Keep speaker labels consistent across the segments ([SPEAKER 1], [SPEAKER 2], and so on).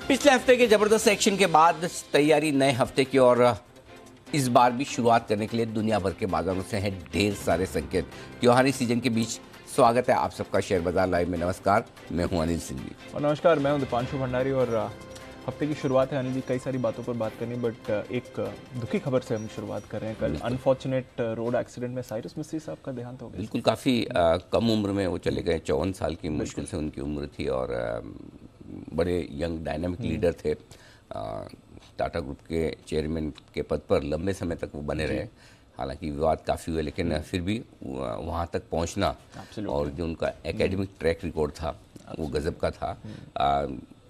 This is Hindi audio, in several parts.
[SPEAKER 1] पिछले हफ्ते के जबरदस्त एक्शन के बाद तैयारी नए हफ्ते की और इस बार भी शुरुआत करने के लिए दुनिया भर के बाजारों से हैं ढेर सारे संकेत। त्योहारी सीजन के बीच स्वागत है आप सबका शेयर बाजार लाइव में। नमस्कार, मैं हूं अनिल सिंघवी।
[SPEAKER 2] और नमस्कार, मैं हूं दीपांशु भंडारी। और हफ्ते की शुरुआत है अनिल जी, कई सारी बातों पर बात करनी, बट एक दुखी खबर से हम शुरुआत कर रहे हैं। कल अनफॉर्चुनेट रोड एक्सीडेंट में साइरस मिस्त्री साहब का देहांत हो गया।
[SPEAKER 1] बिल्कुल, काफ़ी कम उम्र में वो चले गए। 54 साल की मुश्किल से उनकी उम्र थी और बड़े यंग डायनामिक लीडर थे। टाटा ग्रुप के चेयरमैन के पद पर लंबे समय तक वो बने रहे। हालांकि विवाद काफ़ी हुए, लेकिन फिर भी वहाँ तक पहुँचना और जो उनका एकेडमिक ट्रैक रिकॉर्ड था वो गजब का था।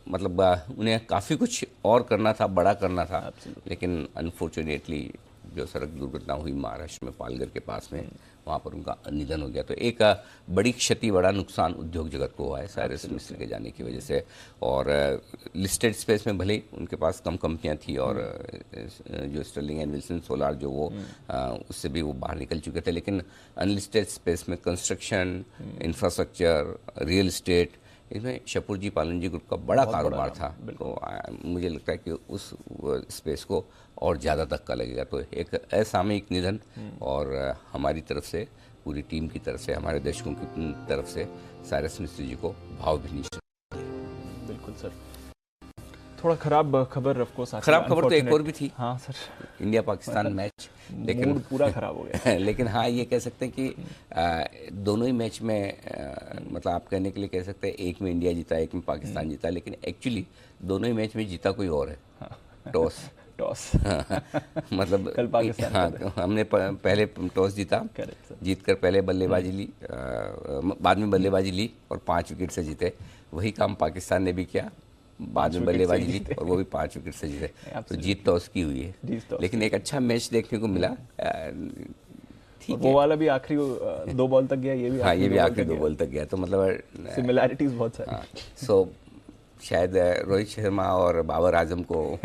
[SPEAKER 1] मतलब उन्हें काफ़ी कुछ और करना था, बड़ा करना था, लेकिन अनफॉर्चुनेटली जो सड़क दुर्घटना हुई महाराष्ट्र में पालघर के पास में, वहाँ पर उनका निधन हो गया। तो एक बड़ी क्षति, बड़ा नुकसान उद्योग जगत को हुआ है साइरस मिस्त्री के जाने की वजह से। और लिस्टेड स्पेस में भले ही उनके पास कम कंपनियां थी और जो स्टर्लिंग एंड विल्सन सोलार जो वो उससे भी वो बाहर निकल चुके थे, लेकिन अनलिस्टेड स्पेस में कंस्ट्रक्शन, इंफ्रास्ट्रक्चर, रियल इस्टेट, इसमें शपूर जी पालन जी ग्रुप का बड़ा कारोबार था। तो मुझे लगता है कि उस स्पेस को और ज़्यादा धक्का लगेगा। तो एक असामयिक निधन, और हमारी तरफ से, पूरी टीम की तरफ से, हमारे दर्शकों की तरफ से साइरस मिस्त्री जी को भावभीनी श्रद्धांजलि।
[SPEAKER 2] बिल्कुल सर। थोड़ा खराब खबर, ऑफ कोर्स
[SPEAKER 1] खराब खबर तो एक और भी थी।
[SPEAKER 2] हाँ सर,
[SPEAKER 1] इंडिया पाकिस्तान मैच, लेकिन
[SPEAKER 2] पूरा खराब हो गया।
[SPEAKER 1] लेकिन हाँ, ये कह सकते हैं कि दोनों ही मैच में मतलब आप कहने के लिए कह सकते हैं एक में इंडिया जीता, एक में पाकिस्तान जीता, लेकिन एक्चुअली दोनों ही मैच में जीता कोई और है। टॉस मतलब
[SPEAKER 2] कल पाकिस्तान,
[SPEAKER 1] हाँ, हमने पहले टॉस जीता, जीतकर पहले बल्लेबाजी ली, बाद में बल्लेबाजी ली और 5 विकेट से जीते। वही काम पाकिस्तान ने भी किया, बाद में बल्लेबाजी ली और वो भी 5 विकेट से जीते। तो जीत टॉस की हुई है, लेकिन एक अच्छा मैच देखने को मिला।
[SPEAKER 2] वो वाला भी आखिरी 2 बॉल तक गया, ये भी
[SPEAKER 1] हाँ, ये भी आखिरी 2 बॉल तक गया। तो मतलब
[SPEAKER 2] सिमिलैरिटीज बहुत सारी।
[SPEAKER 1] सो शायद रोहित शर्मा और बाबर आजम को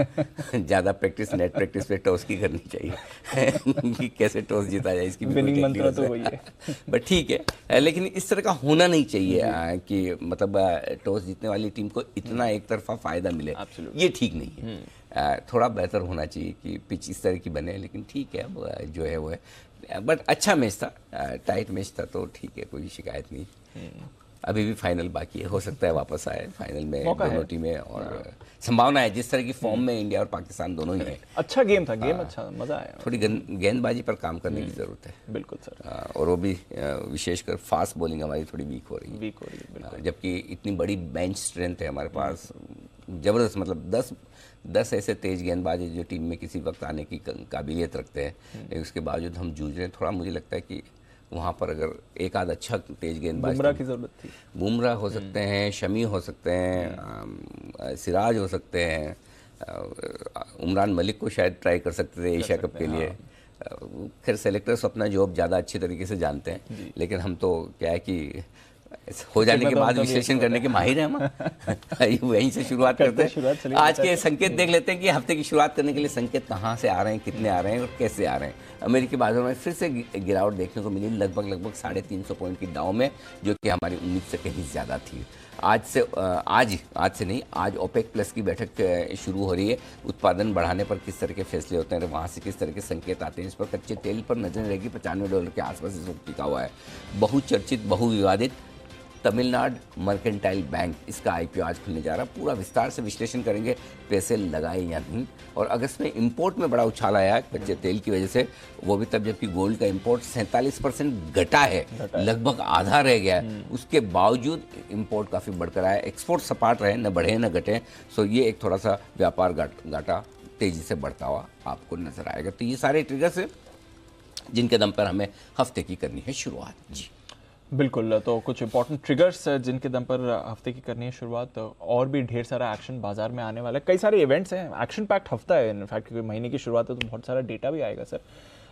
[SPEAKER 1] ज़्यादा प्रैक्टिस, नेट प्रैक्टिस पे टॉस की करनी चाहिए कि कैसे टॉस जीता जाए, इसकी
[SPEAKER 2] विनिंग मंत्र तो वही है।
[SPEAKER 1] बट ठीक है, लेकिन इस तरह का होना नहीं चाहिए कि मतलब टॉस जीतने वाली टीम को इतना एक तरफा फ़ायदा मिले। ये ठीक नहीं है। थोड़ा बेहतर होना चाहिए कि पिच इस तरह की बने, लेकिन ठीक है, जो है वो है। बट अच्छा मैच था, टाइट मैच था, तो ठीक है, कोई शिकायत नहीं। अभी भी फाइनल बाकी है, हो सकता है वापस आए फाइनल में दोनों टीमें, और संभावना है जिस तरह की फॉर्म में इंडिया और पाकिस्तान दोनों ही हैं।
[SPEAKER 2] अच्छा गेम था, गेम अच्छा, मजा आया।
[SPEAKER 1] थोड़ी गेंदबाजी पर काम करने की जरूरत है।
[SPEAKER 2] बिल्कुल सर। और
[SPEAKER 1] वो भी विशेषकर फास्ट बॉलिंग हमारी थोड़ी वीक हो रही है, जबकि इतनी बड़ी बेंच स्ट्रेंथ है हमारे पास, जबरदस्त। मतलब 10 ऐसे तेज गेंदबाज जो टीम में किसी वक्त आने की काबिलियत रखते हैं, लेकिन उसके बावजूद हम जूझ रहे हैं। थोड़ा मुझे लगता है कि वहाँ पर अगर एक आध अच्छा तेज गेंदबाज,
[SPEAKER 2] बुमराह की ज़रूरत थी।
[SPEAKER 1] बुमराह हो सकते हैं, शमी हो सकते हैं, सिराज हो सकते हैं, उमरान मलिक को शायद ट्राई कर सकते थे एशिया कप के लिए। खैर, सेलेक्टर्स अपना जॉब ज़्यादा अच्छी तरीके से जानते हैं, लेकिन हम तो क्या है कि हो जाने के बाद विश्लेषण करने के माहिर हैं हम। वहीं से शुरुआत करते हैं। आज के संकेत देख लेते हैं कि हफ्ते की शुरुआत करने के लिए संकेत कहाँ से आ रहे हैं, कितने आ रहे हैं और कैसे आ रहे हैं। अमेरिकी बाजारों में फिर से गिरावट देखने को मिली, लगभग 350 पॉइंट की डाउन में, जो कि हमारी उम्मीद से कहीं ज़्यादा थी। आज से नहीं, आज ओपेक प्लस की बैठक शुरू हो रही है। उत्पादन बढ़ाने पर किस तरह के फैसले होते हैं, वहाँ से किस तरह के संकेत आते हैं, इस पर कच्चे तेल पर नजर रहेगी। $95 के आसपास इस वक्त टिका हुआ है। बहुचर्चित, बहुविवादित तमिलनाडु मर्केंटाइल बैंक, इसका IPO आज खुलने जा रहा है। पूरा विस्तार से विश्लेषण करेंगे, पैसे लगाए या नहीं। और अगस्त में इंपोर्ट में बड़ा उछाल आया है कच्चे तेल की वजह से, वो भी तब जबकि गोल्ड का इंपोर्ट 47% घटा है, लगभग आधा रह गया है। उसके बावजूद इंपोर्ट काफ़ी बढ़कर आया, एक्सपोर्ट सपाट रहे, न बढ़े न घटे। सो ये एक थोड़ा सा व्यापार घाटा तेज़ी से बढ़ता हुआ आपको नजर आएगा। तो ये सारे ट्रिगर्स हैं जिनके दम पर हमें हफ्ते की करनी है शुरुआत। जी
[SPEAKER 2] बिल्कुल, तो कुछ इंपॉर्टेंट ट्रिगर्स जिनके दम पर हफ्ते की करनी है शुरुआत, और भी ढेर सारा एक्शन बाजार में आने वाला है। कई सारे इवेंट्स हैं, एक्शन पैक्ड हफ्ता है इनफैक्ट, क्योंकि महीने की शुरुआत है तो बहुत सारा डेटा भी आएगा सर।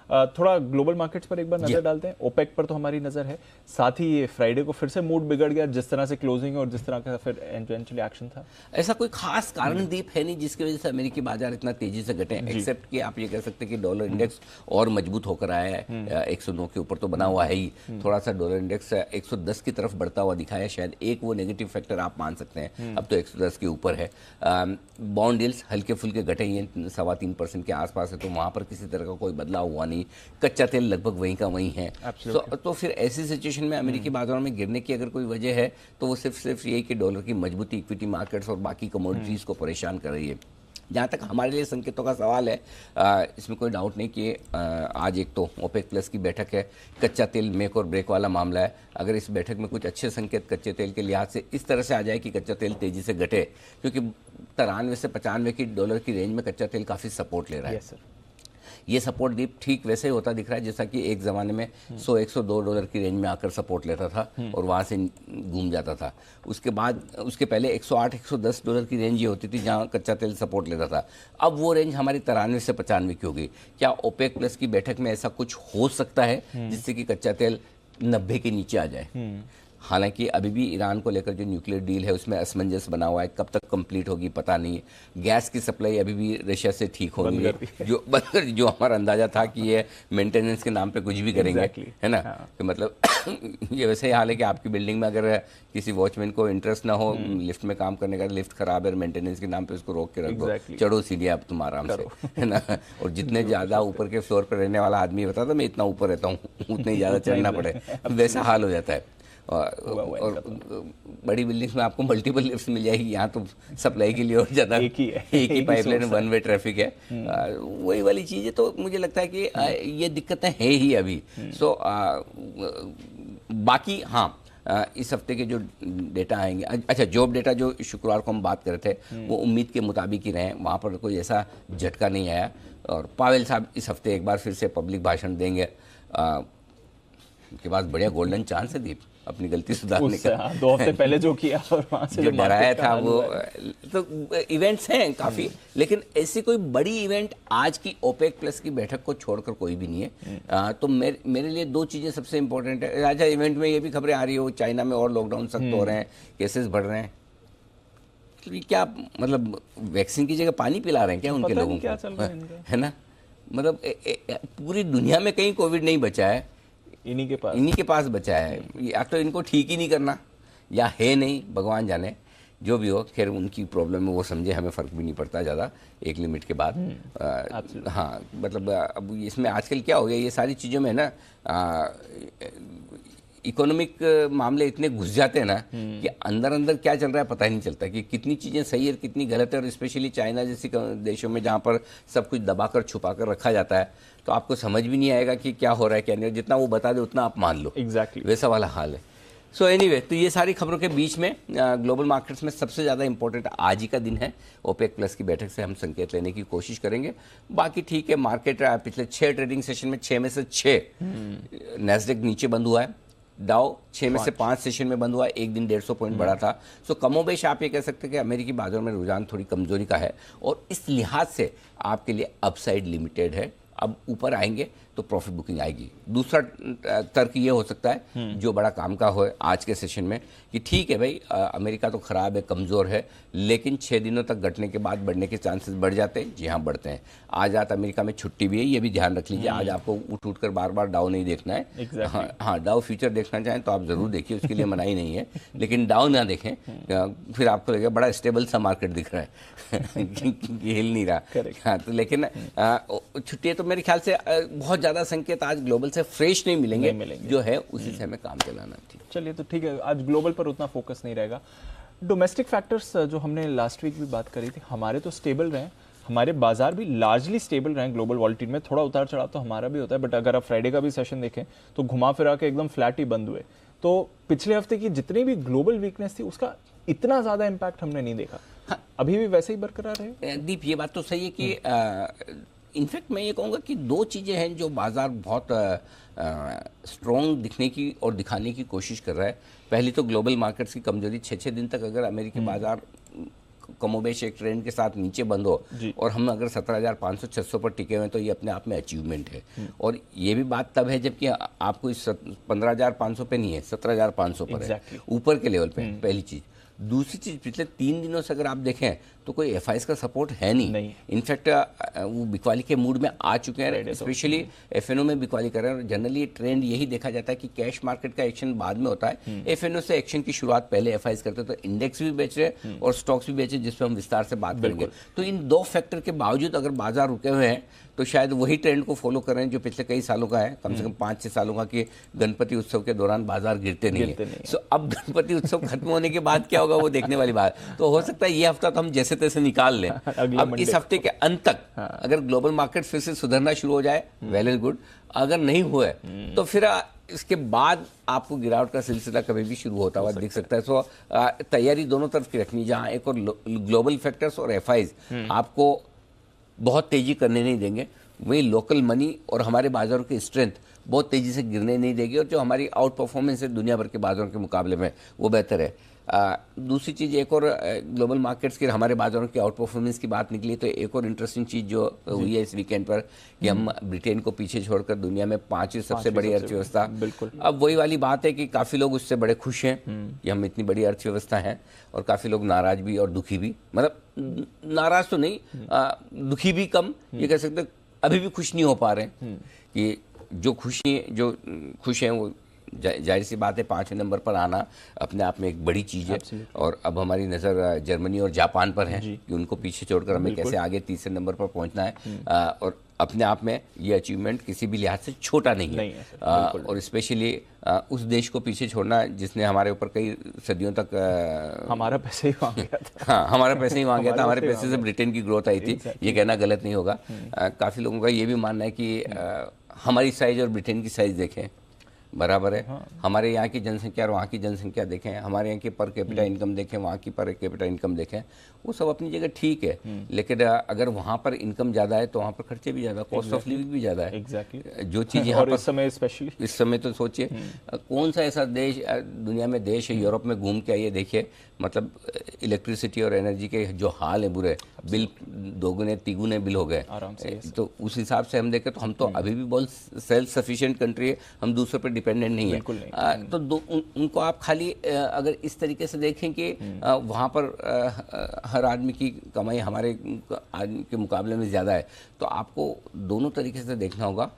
[SPEAKER 2] थोड़ा ग्लोबल मार्केट्स पर एक बार नजर डालते हैं। ओपेक पर तो हमारी नजर है, साथ ही ये फ्राइडे को फिर से मूड बिगड़ गया जिस तरह से क्लोजिंग और जिस तरह का फिर इवेंचुअली एक्शन था।
[SPEAKER 1] ऐसा कोई खास कारण दीप है नहीं जिसकी वजह से अमेरिकी बाजार इतना तेजी से घटे, एक्सेप्ट कि आप ये कह सकते हैं कि डॉलर इंडेक्स और मजबूत होकर आया है, 109 के ऊपर तो बना हुआ है ही, थोड़ा सा डॉलर इंडेक्स 110 की तरफ बढ़ता हुआ दिखाया, शायद एक वो नेगेटिव फैक्टर आप मान सकते हैं, अब तो 110 के ऊपर है। बॉन्ड यील्ड्स हल्के फुल्के घटे ही हैं, 2.25% के आसपास है, तो वहाँ पर किसी तरह का कोई बदलाव हुआ नहीं, कच्चा तेल लगभग वहीं का वहीं है। तो फिर ऐसी सिचुएशन में अमेरिकी बाजारों में गिरने की अगर कोई वजह है तो वो सिर्फ यही कि डॉलर की मजबूती इक्विटी मार्केट्स और बाकी कमोडिटीज़ को परेशान कर रही है। जहाँ तक हमारे लिए संकेतों का सवाल है, इसमें कोई डाउट नहीं कि आज एक तो ओपेक प्लस की बैठक है, कच्चा तेल मेक और ब्रेक वाला मामला है। अगर इस बैठक में कुछ अच्छे संकेत कच्चे तेल के लिहाज से इस तरह से आ जाए कि कच्चा तेल तेजी से घटे, क्योंकि 93 से 95 की डॉलर की रेंज में कच्चा तेल काफ़ी सपोर्ट ले रहा है। ये सपोर्ट दीप ठीक वैसे ही होता दिख रहा है जैसा कि एक ज़माने में 100-102 डॉलर की रेंज में आकर सपोर्ट लेता था और वहाँ से घूम जाता था। उसके पहले 108-110 डॉलर की रेंज ये होती थी जहाँ कच्चा तेल सपोर्ट लेता था। अब वो रेंज हमारी 93 से 95 की हो गई। क्या ओपेक प्लस की बैठक में ऐसा कुछ हो सकता है जिससे कि कच्चा तेल 90 के नीचे आ जाए? हालांकि अभी भी ईरान को लेकर जो न्यूक्लियर डील है उसमें असमंजस बना हुआ है, कब तक कंप्लीट होगी पता नहीं। गैस की सप्लाई अभी भी रशिया से ठीक होगी, जो हमारा अंदाजा था कि ये मेंटेनेंस के नाम पे कुछ भी करेंगे, है ना। तो मतलब ये वैसे ही हाल है कि आपकी बिल्डिंग में अगर किसी वॉचमैन को इंटरेस्ट ना हो लिफ्ट में काम करने का, लिफ्ट खराब है, मेंटेनेंस के नाम पे उसको रोक के रख दो, चढ़ो सीढ़ी आप तुम आराम से, है ना। और जितने ज़्यादा ऊपर के फ्लोर पर रहने वाला आदमी बताता मैं इतना ऊपर रहता हूँ, उतने ही ज़्यादा चढ़ना पड़े, वैसा हाल हो जाता है। और बड़ी बिल्डिंग्स में आपको मल्टीपल लिफ्ट्स मिल जाएगी, यहाँ तो सप्लाई के लिए और ज़्यादा एक ही पाइपलाइन, वन वे ट्रैफिक है, वही वाली चीज़ है। तो मुझे लगता है कि ये दिक्कतें हैं ही अभी। सो बाकी हाँ, इस हफ्ते के जो डेटा आएंगे, अच्छा जॉब डेटा जो शुक्रवार को हम बात कर रहे थे वो उम्मीद के मुताबिक ही रहे, वहाँ पर कोई ऐसा झटका नहीं आया। और पावेल साहब इस हफ्ते एक बार फिर से पब्लिक भाषण देंगे, के बाद बढ़िया गोल्डन चांस है दीप अपनी गलती सुधारने का।
[SPEAKER 2] 2 हफ्ते पहले जो किया और वहाँ से
[SPEAKER 1] जो डराया था वो, तो इवेंट्स हैं काफ़ी, लेकिन ऐसी कोई बड़ी इवेंट आज की ओपेक प्लस की बैठक को छोड़कर कोई भी नहीं है। तो मेरे लिए 2 चीज़ें सबसे इंपॉर्टेंट है। राजा इवेंट में ये भी खबरें आ रही हो चाइना में और लॉकडाउन सख्त हो रहे हैं, केसेस बढ़ रहे हैं, क्या मतलब वैक्सीन की जगह पानी पिला रहे हैं क्या उनके लोगों को, है ना। मतलब पूरी दुनिया में कहीं कोविड नहीं बचा है, इन्हीं के पास बचा है। या तो इनको ठीक ही नहीं करना या है नहीं, भगवान जाने, जो भी हो। खैर उनकी प्रॉब्लम है वो समझे, हमें फ़र्क भी नहीं पड़ता ज़्यादा एक लिमिट के बाद। हाँ मतलब अब इसमें आजकल क्या हो गया, ये सारी चीज़ों में ना इकोनॉमिक मामले इतने घुस जाते हैं ना कि अंदर अंदर क्या चल रहा है पता ही नहीं चलता कि कितनी चीज़ें सही है कितनी गलत है। और स्पेशली चाइना जैसी देशों में जहाँ पर सब कुछ दबाकर छुपाकर रखा जाता है तो आपको समझ भी नहीं आएगा कि क्या हो रहा है क्या नहीं, जितना वो बता दे उतना आप मान लो।
[SPEAKER 2] एग्जैक्टली
[SPEAKER 1] वैसा वाला हाल है। सो एनीवे, तो ये सारी खबरों के बीच में ग्लोबल मार्केट्स में सबसे ज़्यादा इंपॉर्टेंट आज ही का दिन है। ओपेक प्लस की बैठक से हम संकेत लेने की कोशिश करेंगे। बाकी ठीक है, मार्केट पिछले 6 ट्रेडिंग सेशन में 6 में से 6 नैस्डैक नीचे बंद हुआ है, डाउ 6 में से 5 सेशन में बंद हुआ, एक दिन 150 पॉइंट बढ़ा था। सो कमोबेश आप ये कह सकते हैं कि अमेरिकी बाजारों में रुझान थोड़ी कमजोरी का है और इस लिहाज से आपके लिए अपसाइड लिमिटेड है। अब ऊपर आएंगे तो प्रॉफिट बुकिंग आएगी। दूसरा तर्क ये हो सकता है जो बड़ा काम का हो आज के सेशन में कि ठीक है भाई, अमेरिका तो ख़राब है, कमज़ोर है, लेकिन 6 दिनों तक घटने के बाद बढ़ने के चांसेस बढ़ जाते हैं। जी हाँ, बढ़ते हैं। आज रात अमेरिका में छुट्टी भी है, ये भी ध्यान रख लीजिए। आज आपको उठ कर बार बार डाउ नहीं देखना है। हाँ, डाउ फ्यूचर देखना चाहें तो आप ज़रूर देखिए, उसके लिए मनाही नहीं है, लेकिन डाउ ना देखें फिर आपको लगेगा बड़ा स्टेबल सा मार्केट दिख रहा है हिल नहीं रहा। हाँ, तो लेकिन छुट्टी है तो मेरे ख्याल से बहुत ज़्यादा संकेत आज ग्लोबल से फ्रेश नहीं मिलेंगे, जो है उसी से हमें काम चलाना। ठीक,
[SPEAKER 2] चलिए तो ठीक है, आज ग्लोबल पर उतना फोकस नहीं रहेगा। डोमेस्टिक फैक्टर्स जो हमने लास्ट वीक भी बात करी थी, हमारे तो स्टेबल रहे, हमारे बाजार भी लार्जली स्टेबल रहे। ग्लोबल वॉलेटिलिटी में थोड़ा उतार चढ़ाव तो हमारा भी होता है, बट अगर आप फ्राइडे का भी सेशन देखें तो घुमा फिरा के एकदम फ्लैट ही बंद हुए। तो पिछले हफ्ते की जितनी भी ग्लोबल वीकनेस थी उसका इतना ज्यादा इम्पैक्ट हमने नहीं देखा। हाँ, अभी भी वैसे ही बरकरार है।
[SPEAKER 1] दीप, ये बात तो सही है कि इनफैक्ट मैं ये कहूँगा कि 2 चीज़ें हैं जो बाज़ार बहुत स्ट्रॉन्ग दिखने की और दिखाने की कोशिश कर रहा है। पहली तो ग्लोबल मार्केट्स की कमजोरी, 6-6 दिन तक अगर अमेरिकी बाज़ार कमोबेश एक ट्रेंड के साथ नीचे बंद हो और हम अगर 17,500-600 पर टिके हुए हैं तो ये अपने आप में अचीवमेंट है। और ये भी बात तब है जबकि आपको इस 15,500 पे नहीं है, 17,500 पर है, ऊपर के लेवल पे। पहली चीज़। दूसरी चीज़, पिछले 3 दिनों से अगर आप देखें तो कोई एफआईएस का सपोर्ट है नहीं। इनफैक्ट वो बिकवाली के मूड में आ चुके हैं, स्पेशली एफएनओ में बिकवाली कर रहे हैं। और जनरली ट्रेंड यही देखा जाता है कि कैश मार्केट का एक्शन बाद में होता है, एफएनओ से एक्शन की शुरुआत पहले एफआईएस करते हैं। तो इंडेक्स भी बेच रहे और स्टॉक्स भी बेच रहे, जिस पर हम विस्तार से बात करेंगे। तो इन 2 फैक्टर के बावजूद अगर बाजार रुके हुए हैं तो शायद वही ट्रेंड को फॉलो कर रहे हैं जो पिछले कई सालों का है, कम से कम 5-6 सालों का, कि गणपति उत्सव के दौरान बाजार गिरते नहीं है। सो अब गणपति उत्सव खत्म होने के बाद क्या होगा वो देखने वाली बात। तो हो सकता है ये हफ्ता तो हम जैसे तैसे निकाल लें। अब इस हफ्ते के अंत तक अगर ग्लोबल मार्केट फिर से सुधरना शुरू हो जाए, वेल एंड गुड। अगर नहीं हुआ तो फिर इसके बाद आपको गिरावट का सिलसिला कभी भी शुरू होता हुआ दिख सकता है। सो तैयारी दोनों तरफ की रखनी, जहां एक और ग्लोबल फैक्टर्स और एफआईज आपको बहुत तेजी करने नहीं देंगे, वही लोकल मनी और हमारे बाजारों की स्ट्रेंथ बहुत तेजी से गिरने नहीं देगी। और जो हमारी आउट परफॉर्मेंस है दुनिया भर के बाजारों के मुकाबले में, वो बेहतर है। दूसरी चीज़, एक और ग्लोबल मार्केट्स के हमारे बाजारों की आउट परफॉर्मेंस की बात निकली, तो एक और इंटरेस्टिंग चीज़ जो हुई है इस वीकेंड पर कि हम ब्रिटेन को पीछे छोड़कर दुनिया में 5वीं सबसे बड़ी अर्थव्यवस्था। अब वही वाली बात है कि काफ़ी लोग उससे बड़े खुश हैं कि हम इतनी बड़ी अर्थव्यवस्था हैं, और काफ़ी लोग नाराज भी और दुखी भी। मतलब नाराज तो नहीं, दुखी भी कम, ये कह सकते, अभी भी खुश नहीं हो पा रहे हैं। कि जो खुश हैं वो जाहिर सी बात है 5वें नंबर पर आना अपने आप में एक बड़ी चीज़ है। और अब हमारी नज़र जर्मनी और जापान पर है कि उनको पीछे छोड़कर हमें कैसे आगे 3रे नंबर पर पहुंचना है। और अपने आप में ये अचीवमेंट किसी भी लिहाज से छोटा नहीं है। और स्पेशली उस देश को पीछे छोड़ना जिसने हमारे ऊपर कई सदियों तक
[SPEAKER 2] हमारा पैसे ही मांग गया था।
[SPEAKER 1] हाँ, हमारा पैसे ही मांग गया था। हमारे पैसे से ब्रिटेन की ग्रोथ आई थी, ये कहना गलत नहीं होगा। काफ़ी लोगों का ये भी मानना है कि हमारी साइज़ और ब्रिटेन की साइज़ देखें, बराबर है। हमारे यहाँ की जनसंख्या और वहाँ की जनसंख्या देखें, हमारे यहाँ की पर कैपिटा इनकम देखें, वहाँ की पर कैपिटा इनकम देखें, वो सब अपनी जगह ठीक है। लेकिन अगर वहाँ पर इनकम ज़्यादा है तो वहाँ पर खर्चे भी ज़्यादा, कॉस्ट ऑफ लिविंग भी ज़्यादा है। जो चीज़ यहाँ पर इस समय तो सोचिए कौन सा ऐसा देश दुनिया में देश है, यूरोप में घूम के आइए, देखिए मतलब इलेक्ट्रिसिटी और एनर्जी के जो हाल है बुरे, बिल 2-3 बिल हो गए। तो उस हिसाब से हम देखें तो हम तो अभी भी बहुत सेल्फ सफिशिएंट कंट्री है, हम दूसरों पर डिपेंडेंट नहीं है। तो उनको आप खाली अगर इस तरीके से देखें कि वहाँ पर हर आदमी की कमाई हमारे आदमी के मुकाबले में ज़्यादा है, तो आपको दोनों तरीके से देखना होगा।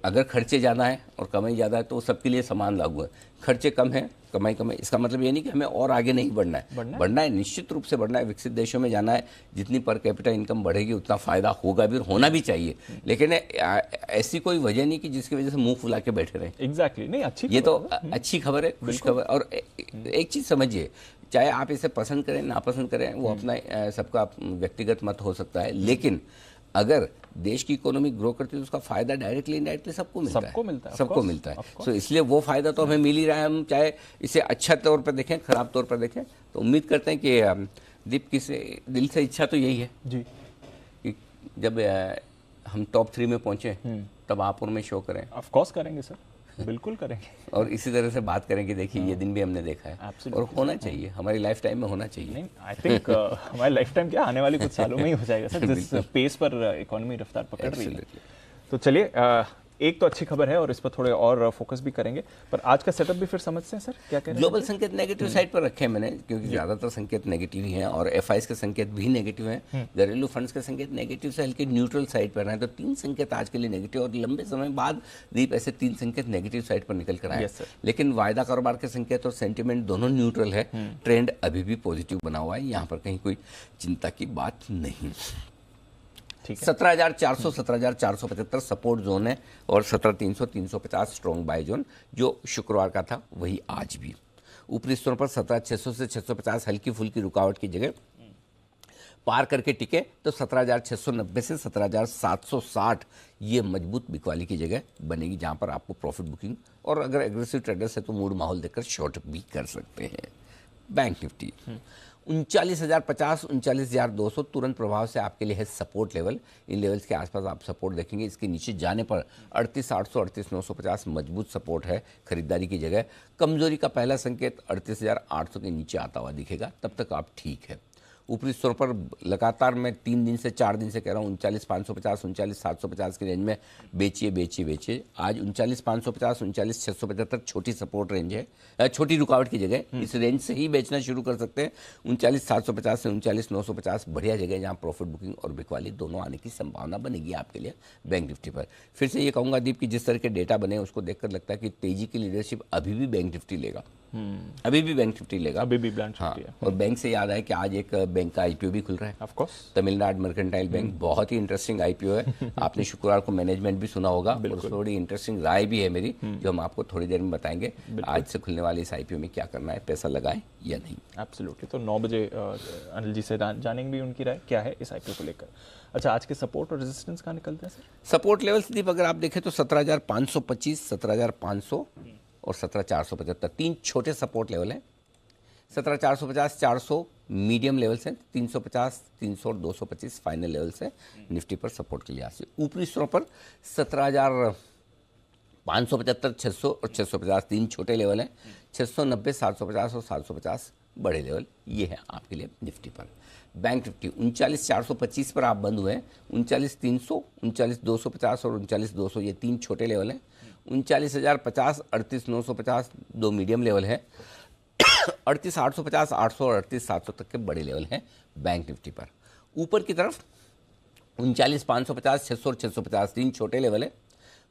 [SPEAKER 1] अगर खर्चे ज़्यादा हैं और कमाई ज़्यादा है तो सबके लिए समान लागू है। खर्चे कम है, कमाई कम है, इसका मतलब ये नहीं कि हमें और आगे नहीं बढ़ना है। बढ़ना है, निश्चित रूप से बढ़ना है, विकसित देशों में जाना है। जितनी पर कैपिटा इनकम बढ़ेगी उतना फ़ायदा होगा भी और होना भी चाहिए। लेकिन ऐसी कोई वजह नहीं कि जिसकी वजह से मुंह फुला के बैठे रहें।
[SPEAKER 2] एग्जैक्टली नहीं, अच्छी
[SPEAKER 1] ये तो अच्छी खबर है, खुश खबर। और एक चीज़ समझिए, चाहे आप इसे पसंद करें नापसंद करें, वो अपना सबका व्यक्तिगत मत हो सकता है, लेकिन अगर देश की इकोनॉमी ग्रो करती है तो उसका फायदा डायरेक्टली इनडायरेक्टली सबको मिलता है। सो इसलिए वो फायदा तो हमें मिल ही रहा है। हम चाहे इसे अच्छा तौर पर देखें, खराब तौर पर देखें, तो उम्मीद करते हैं कि दीप की दिल से इच्छा तो यही है जी कि जब हम टॉप 3 में पहुंचे तब आप और मैं शो करें।
[SPEAKER 2] ऑफ कोर्स करेंगे सर, बिल्कुल करेंगे।
[SPEAKER 1] और इसी तरह से बात करें कि देखिए ये दिन भी हमने देखा है और होना चाहिए, हमारी लाइफ टाइम में होना चाहिए।
[SPEAKER 2] नहीं, आई थिंक हमारी लाइफ टाइम क्या आने वाले कुछ सालों में ही हो जाएगा सर, जिस पेस पर इकोनॉमी रफ्तार पकड़ रही है। तो चलिए, एक तो अच्छी खबर है और इस पर थोड़े और फोकस भी करेंगे, पर आज का सेटअप भी फिर समझते हैं सर क्या कह रहे हैं।
[SPEAKER 1] ग्लोबल संकेत नेगेटिव साइड पर रखे हैं मैंने, क्योंकि ज़्यादातर संकेत नेगेटिव ही हैं और एफआईएस के संकेत भी नेगेटिव हैं। घरेलू फंड्स के संकेत नेगेटिव से हल्के न्यूट्रल साइड पर हैं। तो 3 संकेत आज के लिए नेगेटिव, और लंबे समय बाद दीप ऐसे 3 संकेत नेगेटिव साइड पर निकल कर आए। लेकिन वायदा कारोबार के संकेत और सेंटिमेंट दोनों न्यूट्रल है। ट्रेंड अभी भी पॉजिटिव बना हुआ है, यहाँ पर कहीं कोई चिंता की बात नहीं। 17,400 17,475 सपोर्ट जोन है और 17,300 350 स्ट्रॉन्ग बाय जोन, जो शुक्रवार का था वही आज भी। ऊपरी स्तरों पर 17,600 से 650 हल्की फुल्की रुकावट की जगह पार करके टिके तो 17,690 से 17,760 ये मजबूत बिकवाली की जगह बनेगी, जहां पर आपको प्रॉफिट बुकिंग और अगर एग्रेसिव ट्रेडर्स है तो मूड माहौल देखकर शॉर्ट भी कर सकते हैं। बैंक निफ्टी 39,050 39,200 तुरंत प्रभाव से आपके लिए है सपोर्ट लेवल। इन लेवल्स के आसपास आप सपोर्ट देखेंगे। इसके नीचे जाने पर 38,800 38,950 मजबूत सपोर्ट है खरीदारी की जगह। कमजोरी का पहला संकेत 38,800 के नीचे आता हुआ दिखेगा, तब तक आप ठीक है। ऊपरी स्तर पर लगातार मैं 3 दिन से 4 दिन से कह रहा हूँ 39,550 39,750 की रेंज में बेचिए बेचिए बेचिए। आज 39,550 39,675 छोटी सपोर्ट रेंज है, छोटी रुकावट की जगह। इस रेंज से ही बेचना शुरू कर सकते हैं। 39,750 से 39,950 बढ़िया जगह है जहाँ प्रॉफिट बुकिंग और बिकवाली दोनों आने की संभावना बनेगी आपके लिए बैंक निफ्टी पर। फिर से ये कहूँगा दीप कि जिस तरह के डेटा बने उसको देखकर लगता है कि तेजी की लीडरशिप अभी भी बैंक निफ्टी लेगा, अभी भी बैंक निफ्टी लेगा,
[SPEAKER 2] अभी भी बैंक
[SPEAKER 1] हाँ।
[SPEAKER 2] निफ्टी है।
[SPEAKER 1] और बैंक से याद आया कि आज एक बैंक का आईपीओ भी खुल रहा है,
[SPEAKER 2] of course
[SPEAKER 1] Tamil Nadu mercantile bank. बहुत ही इंटरेस्टिंग आईपीओ है। आपने शुक्रवार को मैनेजमेंट भी सुना होगा और उसमें बड़ी इंटरेस्टिंग राय भी है मेरी, जो हम आपको थोड़ी देर में बताएंगे। आज से खुलने वाले इस आईपीओ में क्या करना है, पैसा लगाएं या नहीं।
[SPEAKER 2] एब्सोल्युटली। तो 9 बजे अनिल जी से जानेंगे भी उनकी राय क्या है इस आईपीओ को लेकर। अच्छा, आज के सपोर्ट और रेजिस्टेंस कहाँ निकलते हैं सर?
[SPEAKER 1] सपोर्ट लेवल्स दीप अगर आप देखें तो 17,525, 17,500 और 17,475 तीन छोटे सपोर्ट लेवल हैं। 17,450 400 मीडियम लेवल्स हैं, 350 300 और 225 फाइनल लेवल्स हैं निफ्टी पर सपोर्ट के लिहाज से। ऊपरी स्तरों पर 17,575 600 और 650 तीन छोटे लेवल हैं। 690 750 और 750 बड़े लेवल ये है आपके लिए निफ्टी पर। बैंक निफ्टी 39,425 पर आप बंद हुए हैं। 39,300 39,250 और 39,200 ये तीन छोटे लेवल हैं। 39,050 38,950 दो मीडियम लेवल है। 38,850 800 और 38,700 तक के बड़े लेवल हैं बैंक निफ्टी पर। ऊपर की तरफ 39,550 600 और 650 तीन छोटे लेवल है।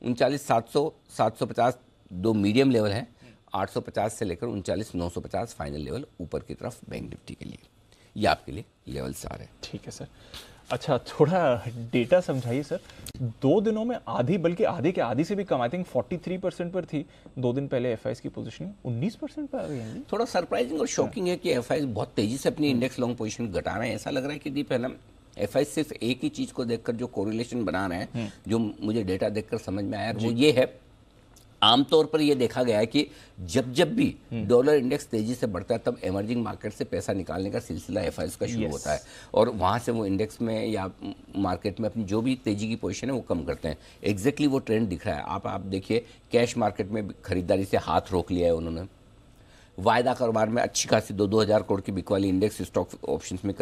[SPEAKER 1] 39,700 750 दो मीडियम लेवल हैं। 850 से लेकर 39,950 फाइनल लेवल ऊपर की तरफ बैंक निफ्टी के लिए। ये आपके लिए लेवल सारे हैं।
[SPEAKER 2] ठीक है सर। अच्छा, थोड़ा डेटा समझाइए सर। 2 दिनों में आधी, बल्कि आधी के आधी से भी कम, आई थिंक 43% पर थी 2 दिन पहले एफआईएस की पोजीशनिंग 19% पर आ गई है।
[SPEAKER 1] थोड़ा सरप्राइजिंग और शॉकिंग है कि एफआईएस बहुत तेजी से अपनी इंडेक्स लॉन्ग पोजीशन घटा रहे हैं। ऐसा लग रहा है कि दीप है ना, एफआईएस सिर्फ एक ही चीज को देखकर जो कोरिलेशन बना रहे हैं, जो मुझे डेटा देखकर समझ में आया वो ये है, आमतौर पर यह देखा गया है कि जब जब भी डॉलर इंडेक्स तेजी से बढ़ता है तब इमर्जिंग मार्केट से पैसा निकालने का सिलसिला एफआईएस का शुरू होता है और वहां से वो इंडेक्स में या मार्केट में अपनी जो भी तेजी की पोजीशन है वो कम करते हैं। एग्जैक्टली वो ट्रेंड दिख रहा है। आप देखिए, कैश मार्केट में खरीदारी से हाथ रोक लिया है उन्होंने। वायदा कारोबार में अच्छी खासी 2-2 हज़ार करोड़ की बिकवाली इंडेक्स स्टॉक ऑप्शंस में,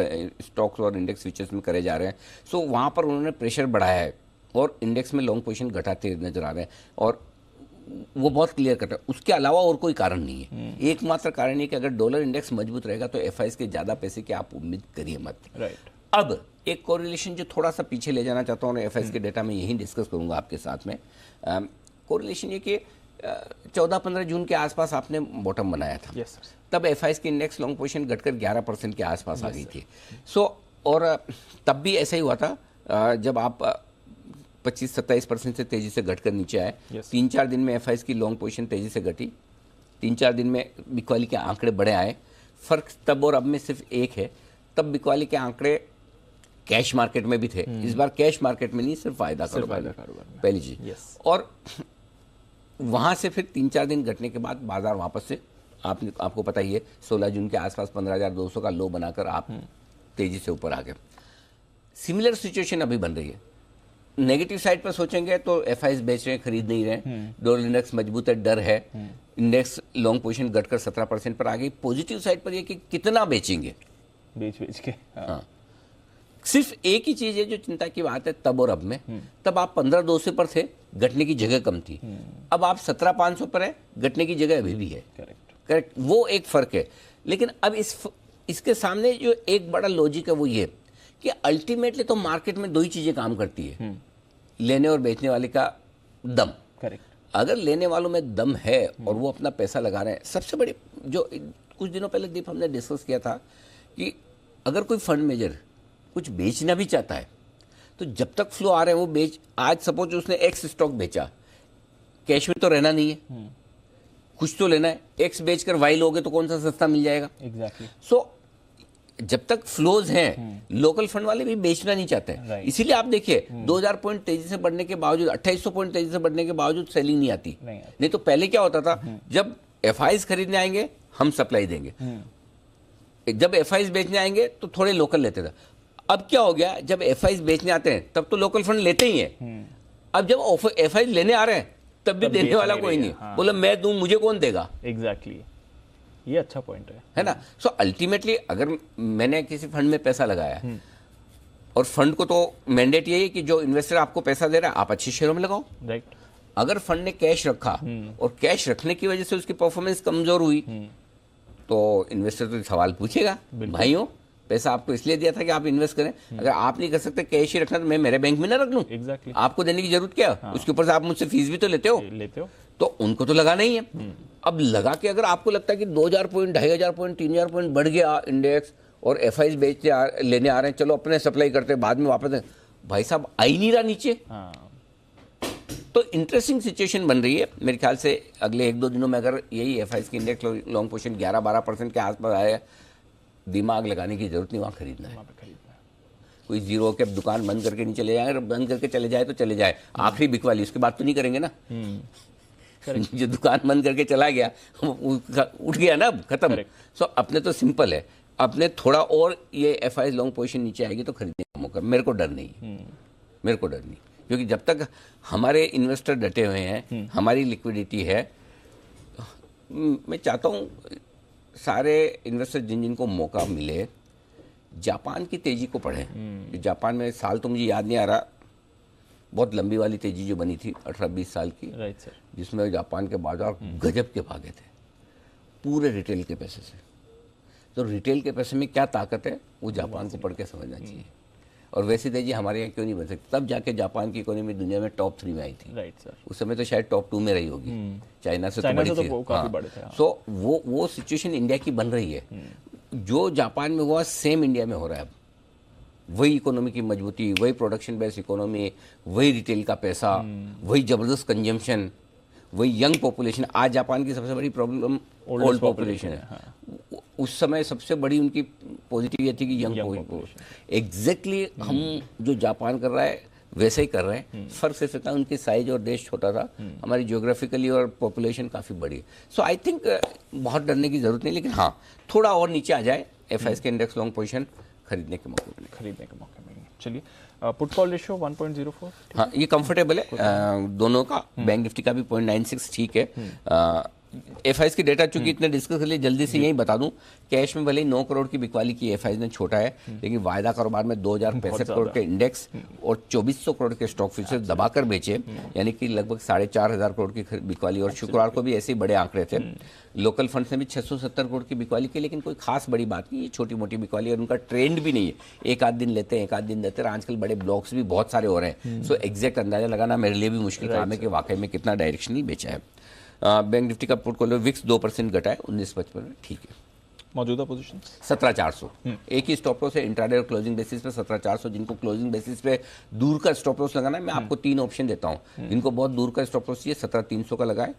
[SPEAKER 1] स्टॉक्स और इंडेक्स फ्यूचर्स में करे जा रहे हैं। सो वहाँ पर उन्होंने प्रेशर बढ़ाया है और इंडेक्स में लॉन्ग पोजीशन घटाते नजर आ रहे हैं और वो बहुत क्लियर कट है। उसके अलावा और कोई कारण नहीं है। एकमात्र कारण है कि अगर डॉलर इंडेक्स मजबूत रहेगा तो एफआईएस के ज़्यादा पैसे की आप उम्मीद करिए मत।
[SPEAKER 2] राइट।
[SPEAKER 1] अब एक कोरिलेशन जो थोड़ा सा पीछे ले जाना चाहता हूँ और एफआईएस के डेटा में यही डिस्कस करूंगा आपके साथ में। कोरिलेशन ये कि 14-15 जून के आसपास आपने बॉटम बनाया था।
[SPEAKER 2] Yes sir.
[SPEAKER 1] तब एफआईएस की इंडेक्स लॉन्ग पोजीशन घटकर 11% के आसपास आ गई थी। और तब भी ऐसा ही हुआ था जब आप 25-27% से तेजी से घटकर नीचे आए। 3-4 दिन में एफआईएस की लॉन्ग पोजीशन तेजी से घटी। 3-4 दिन में बिकवाली के आंकड़े बड़े आए। फर्क तब और अब में सिर्फ एक है, तब बिकवाली के आंकड़े कैश मार्केट में भी थे। इस बार कैश मार्केट में नहीं, सिर्फ वायदा कारोबार में, पहली चीज। और वहां से फिर 3-4 दिन घटने के बाद बाजार वापस से आपको पता ही है 16 जून के आसपास 15,200 का लो बनाकर आप तेजी से ऊपर आ गए। सिमिलर सिचुएशन अभी बन रही है। नेगेटिव साइड पर सोचेंगे तो एफआईएस बेच रहे हैं, खरीद नहीं रहे। डॉलर इंडेक्स मजबूत है, डर है। इंडेक्स लॉन्ग पोजीशन घटकर 17% पर आ गई। पॉजिटिव साइड पर ये कि कितना बेचेंगे
[SPEAKER 2] बेच के।
[SPEAKER 1] हाँ। सिर्फ एक ही चीज है जो चिंता की बात है तब और अब में। तब आप 15,200 पर थे, घटने की जगह कम थी। अब आप 17,500 पर है, घटने की जगह अभी भी है। करेक्ट, वो एक फर्क है। लेकिन अब इसके सामने जो एक बड़ा लॉजिक है वो ये कि अल्टीमेटली तो मार्केट में दो ही चीजें काम करती है, लेने और बेचने वाले का दम।
[SPEAKER 2] करेक्ट।
[SPEAKER 1] अगर लेने वालों में दम है और वो अपना पैसा लगा रहे हैं, सबसे बड़ी जो कुछ दिनों पहले दीप हमने डिस्कस किया था कि अगर कोई फंड मैनेजर कुछ बेचना भी चाहता है तो जब तक फ्लो आ रहे हैं वो बेच। आज सपोज उसने एक्स स्टॉक बेचा, कैश में तो रहना नहीं है, कुछ तो लेना है। एक्स बेचकर वाई लोगे तो कौन सा सस्ता मिल जाएगा।
[SPEAKER 2] एग्जैक्टली।
[SPEAKER 1] सो जब तक फ्लोज हैं, लोकल फंड वाले भी बेचना नहीं चाहते हैं। इसीलिए आप देखिए 2000 पॉइंट तेजी से बढ़ने के बावजूद, 2800 पॉइंट तेजी से बढ़ने के बावजूद सेलिंग नहीं आती। नहीं तो पहले क्या होता था, जब एफआईएस खरीदने आएंगे हम सप्लाई देंगे, जब एफआईएस बेचने आएंगे तो थोड़े लोकल लेते थे। अब क्या हो गया, जब एफआईएस बेचने आते हैं तब तो लोकल फंड लेते ही हैं। अब जब एफआईएस लेने आ रहे हैं तब भी देने वाला कोई नहीं। बोला मैं दूं, मुझे कौन देगा।
[SPEAKER 2] एग्जैक्टली। ये अच्छा पॉइंट
[SPEAKER 1] है ना। सो अल्टीमेटली अगर मैंने किसी फंड में पैसा लगाया और फंड को तो मैंडेट यही है कि जो इन्वेस्टर आपको पैसा दे रहा है आप अच्छे शेयरों में लगाओ।
[SPEAKER 2] राइट।
[SPEAKER 1] अगर फंड ने कैश रखा और कैश रखने की वजह से उसकी परफॉर्मेंस कमजोर हुई तो इन्वेस्टर तो सवाल पूछेगा, भाइयों पैसा आपको इसलिए दिया था कि आप इन्वेस्ट करें, अगर आप नहीं कर सकते कैश ही रखना तो मैं मेरे बैंक में ना रख लूं।
[SPEAKER 2] एग्जैक्टली।
[SPEAKER 1] आपको देने की जरूरत क्या है? उसके ऊपर से आप मुझसे फीस भी तो लेते हो तो उनको तो लगाना ही है। अब लगा के अगर आपको लगता है कि 2000 पॉइंट 2500 पॉइंट 3000 पॉइंट बढ़ गया इंडेक्स और एफआईज लेने आ रहे हैं, चलो अपने सप्लाई करते हैं बाद में वापस, भाई साहब आ ही नहीं रहा नीचे। तो इंटरेस्टिंग सिचुएशन बन रही है मेरे ख्याल से। अगले 1-2 दिनों में अगर यही एफआईज की इंडेक्स लॉन्ग पोजीशन 11-12% के आसपास आया, दिमाग लगाने की जरूरत नहीं, वहाँ खरीदना है। कोई जीरो के दुकान बंद करके नहीं चले जाए, अगर बंद करके चले जाए तो चले जाए, आखिरी बिक वाली, उसके बाद तो नहीं करेंगे ना। जो दुकान बंद करके चला गया उठ गया ना, खत्म। सो अपने तो सिंपल है, अपने थोड़ा और ये एफआईज लॉन्ग पोजीशन नीचे आएगी तो खरीदने का मौका, मेरे को डर नहीं, मेरे को डर नहीं, क्योंकि जब तक हमारे इन्वेस्टर डटे हुए हैं, हमारी लिक्विडिटी है, मैं चाहता हूँ सारे इन्वेस्टर जिनको मौका मिले जापान की तेजी को पढ़ें। जापान में साल तो मुझे याद नहीं आ रहा, बहुत लंबी वाली तेजी जो बनी थी 18-20 साल की,
[SPEAKER 2] राइट सर,
[SPEAKER 1] जिसमें जापान के बाजार गजब के भागे थे पूरे रिटेल के पैसे से। तो रिटेल के पैसे में क्या ताकत है वो जापान को पढ़ के समझना चाहिए। और वैसी तेजी हमारे यहाँ क्यों नहीं बन सकती? तब जाके जापान की इकोनॉमी दुनिया में टॉप 3 में आई थी।
[SPEAKER 2] Right sir.
[SPEAKER 1] उस समय तो शायद टॉप 2 में रही होगी, चाइना से तो बड़ी थी।
[SPEAKER 2] काफी बड़े थे।
[SPEAKER 1] सो वो सिचुएशन इंडिया की बन रही है। जो जापान में हुआ सेम इंडिया में हो रहा है अब। वही इकोनॉमी की मजबूती, वही प्रोडक्शन बेस्ड इकोनॉमी, वही रिटेल का पैसा, वही जबरदस्त कंजम्पशन, वही यंग पॉपुलेशन। आज जापान की सबसे बड़ी प्रॉब्लम ओल्ड पॉपुलेशन है। उस समय सबसे बड़ी उनकी पॉजिटिव ये थी कि यंग पॉपुलेशन। एग्जैक्टली हम जो जापान कर रहा है वैसे ही कर रहे हैं। फर्क सिर्फ इतना उनकी साइज और देश छोटा था, हमारी जियोग्राफिकली और पॉपुलेशन काफ़ी बड़ी है। सो आई थिंक बहुत डरने की जरूरत नहीं, लेकिन हाँ थोड़ा और नीचे आ जाए एफआईएस के इंडेक्स लॉन्ग पोजीशन, खरीदने के मौके मिलेंगे।
[SPEAKER 2] चलिए, पुट कॉल रेशियो 1.04।
[SPEAKER 1] हाँ ये कंफर्टेबल है दोनों का। बैंक निफ्टी का भी 0.96 ठीक है। एफआईएस की डेटा चूंकि इतने डिस्कस कर लिए, जल्दी से यही बता दूं, कैश में भले ही 9 करोड़ की बिकवाली की एफआईएस ने, छोटा है, लेकिन वायदा कारोबार में 2065 करोड़ के इंडेक्स और 2400 करोड़ के स्टॉक फ्यूचर्स दबाकर बेचे, यानी कि लगभग 4500 करोड़ की बिकवाली। और शुक्रवार को भी ऐसे ही बड़े आंकड़े थे। लोकल फंड्स ने भी 670 करोड़ की बिकवाली की, लेकिन कोई खास बड़ी बात नहीं, ये छोटी मोटी बिकवाली और उनका ट्रेंड भी नहीं है। एक आध दिन लेते हैं, एक आध दिन देते हैं। आजकल बड़े ब्लॉक्स भी बहुत सारे हो रहे हैं। सो एग्जैक्ट अंदाजा लगाना मेरे लिए भी मुश्किल काम है कि वाकई में कितना डायरेक्शनल बेचा है। बैंक निफ्टी का पोर्टफोलियो विक्स 2% घटा है 1955 में, ठीक है।
[SPEAKER 2] मौजूदा पोजीशन
[SPEAKER 1] 17400, एक ही स्टॉप लॉस है इंट्राडे और क्लोजिंग बेसिस पे 17400। जिनको क्लोजिंग बेसिस पे दूर का स्टॉप लॉस लगाना है, मैं आपको 3 ऑप्शन देता हूं। जिनको बहुत दूर का स्टॉप लॉस चाहिए 17300 का लगाए,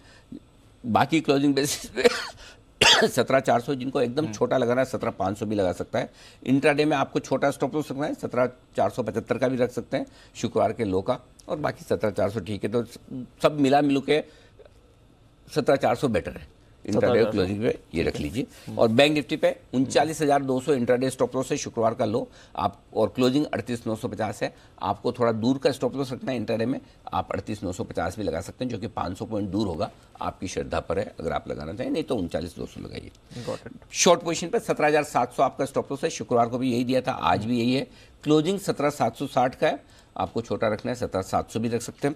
[SPEAKER 1] बाकी क्लोजिंग बेसिस पे 17400। जिनको एकदम छोटा लगाना है 17500 भी लगा सकता है। इंट्राडे में आपको छोटा स्टॉप लॉस रखना है 17475 का भी रख सकते हैं शुक्रवार के लो का, और बाकी 17400 ठीक है। तो सब मिला मिलू के 17400 बेटर है। इंट्राडे क्लोजिंग पे ये रख लीजिए। और बैंक निफ्टी पे 39200 इंट्राडे स्टॉप लॉस है शुक्रवार का लो आप, और क्लोजिंग 38950 है। आपको थोड़ा दूर का स्टॉप लॉस रखना है इंट्राडे में, आप 38950 भी लगा सकते हैं, जो कि 500 पॉइंट दूर होगा। आपकी श्रद्धा पर है, अगर आप लगाना चाहें, नहीं तो 39200 लगाइए। शॉर्ट पोजीशन पे 17700 आपका स्टॉप लॉस है, शुक्रवार को भी यही दिया था, आज भी यही है। क्लोजिंग 17760 का है, आपको छोटा रखना है 17700 भी रख सकते हैं।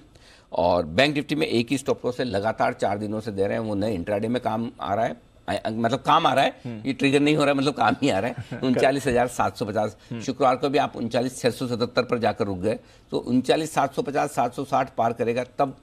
[SPEAKER 1] और बैंक निफ्टी में एक ही स्टॉप लॉस है, लगातार 4 दिनों से दे रहे हैं, वो नए इंट्राडे में काम आ रहा है, मतलब काम आ रहा है, ये ट्रिगर नहीं हो रहा है, मतलब काम ही आ रहा है। 39750 शुक्रवार को भी आप 39677 पर जाकर रुक गए, तो 39750 760 पार करेगा तब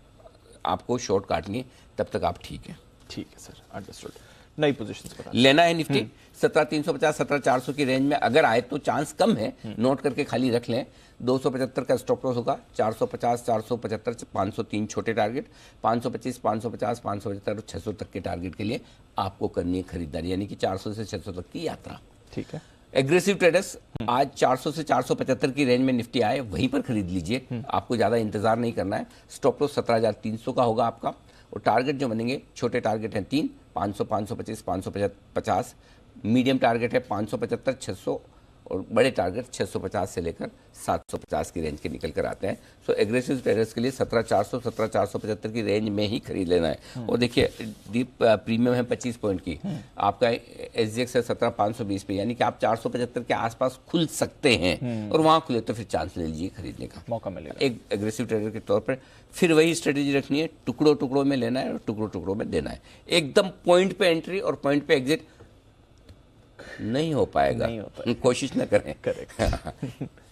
[SPEAKER 1] आपको शॉर्ट काटनी है, तब तक आप ठीक है।
[SPEAKER 2] ठीक है सर, अंडरस्टूड। नई पोजीशन
[SPEAKER 1] लेना है निफ्टी 17350 17400 की रेंज में, अगर आए तो चांस कम है, नोट करके खाली रख लें। 275 का स्टॉप लॉस होगा, 450 475 503 छोटे टारगेट, 525 550 575 और 600 तक के टारगेट के लिए आपको करनी है खरीदारी, यानी कि 400 से 600 तक की यात्रा।
[SPEAKER 2] ठीक है।
[SPEAKER 1] एग्रेसिव ट्रेडर्स आज 400 से 475 की रेंज में निफ्टी आए, वहीं पर खरीद लीजिए, आपको ज़्यादा इंतजार नहीं करना है। स्टॉप लॉस 17300 का होगा आपका, और टारगेट जो बनेंगे छोटे टारगेट हैं 3, 500 525 550, मीडियम टारगेट है 575 600 और बड़े टारगेट 650 से लेकर 750 की रेंज के निकल कर आते हैं। सो एग्रेसिव ट्रेडर्स के लिए 17400 17475 की रेंज में ही खरीद लेना है। और देखिए डीप प्रीमियम है 25 पॉइंट की, आपका SGX है 17520 पे, यानी कि आप 475 के आसपास खुल सकते हैं और वहां खुले तो फिर चांस ले लीजिए खरीदने का,
[SPEAKER 2] मौका मिलेगा
[SPEAKER 1] एक एग्रेसिव ट्रेडर के तौर पर। फिर वही स्ट्रेटेजी रखनी है, टुकड़ों टुकड़ों में लेना है और टुकड़ों टुकड़ों में देना है। एकदम पॉइंट पे एंट्री और पॉइंट पे एग्जिट नहीं हो पाएगा, कोशिश न करें।
[SPEAKER 2] करेक्ट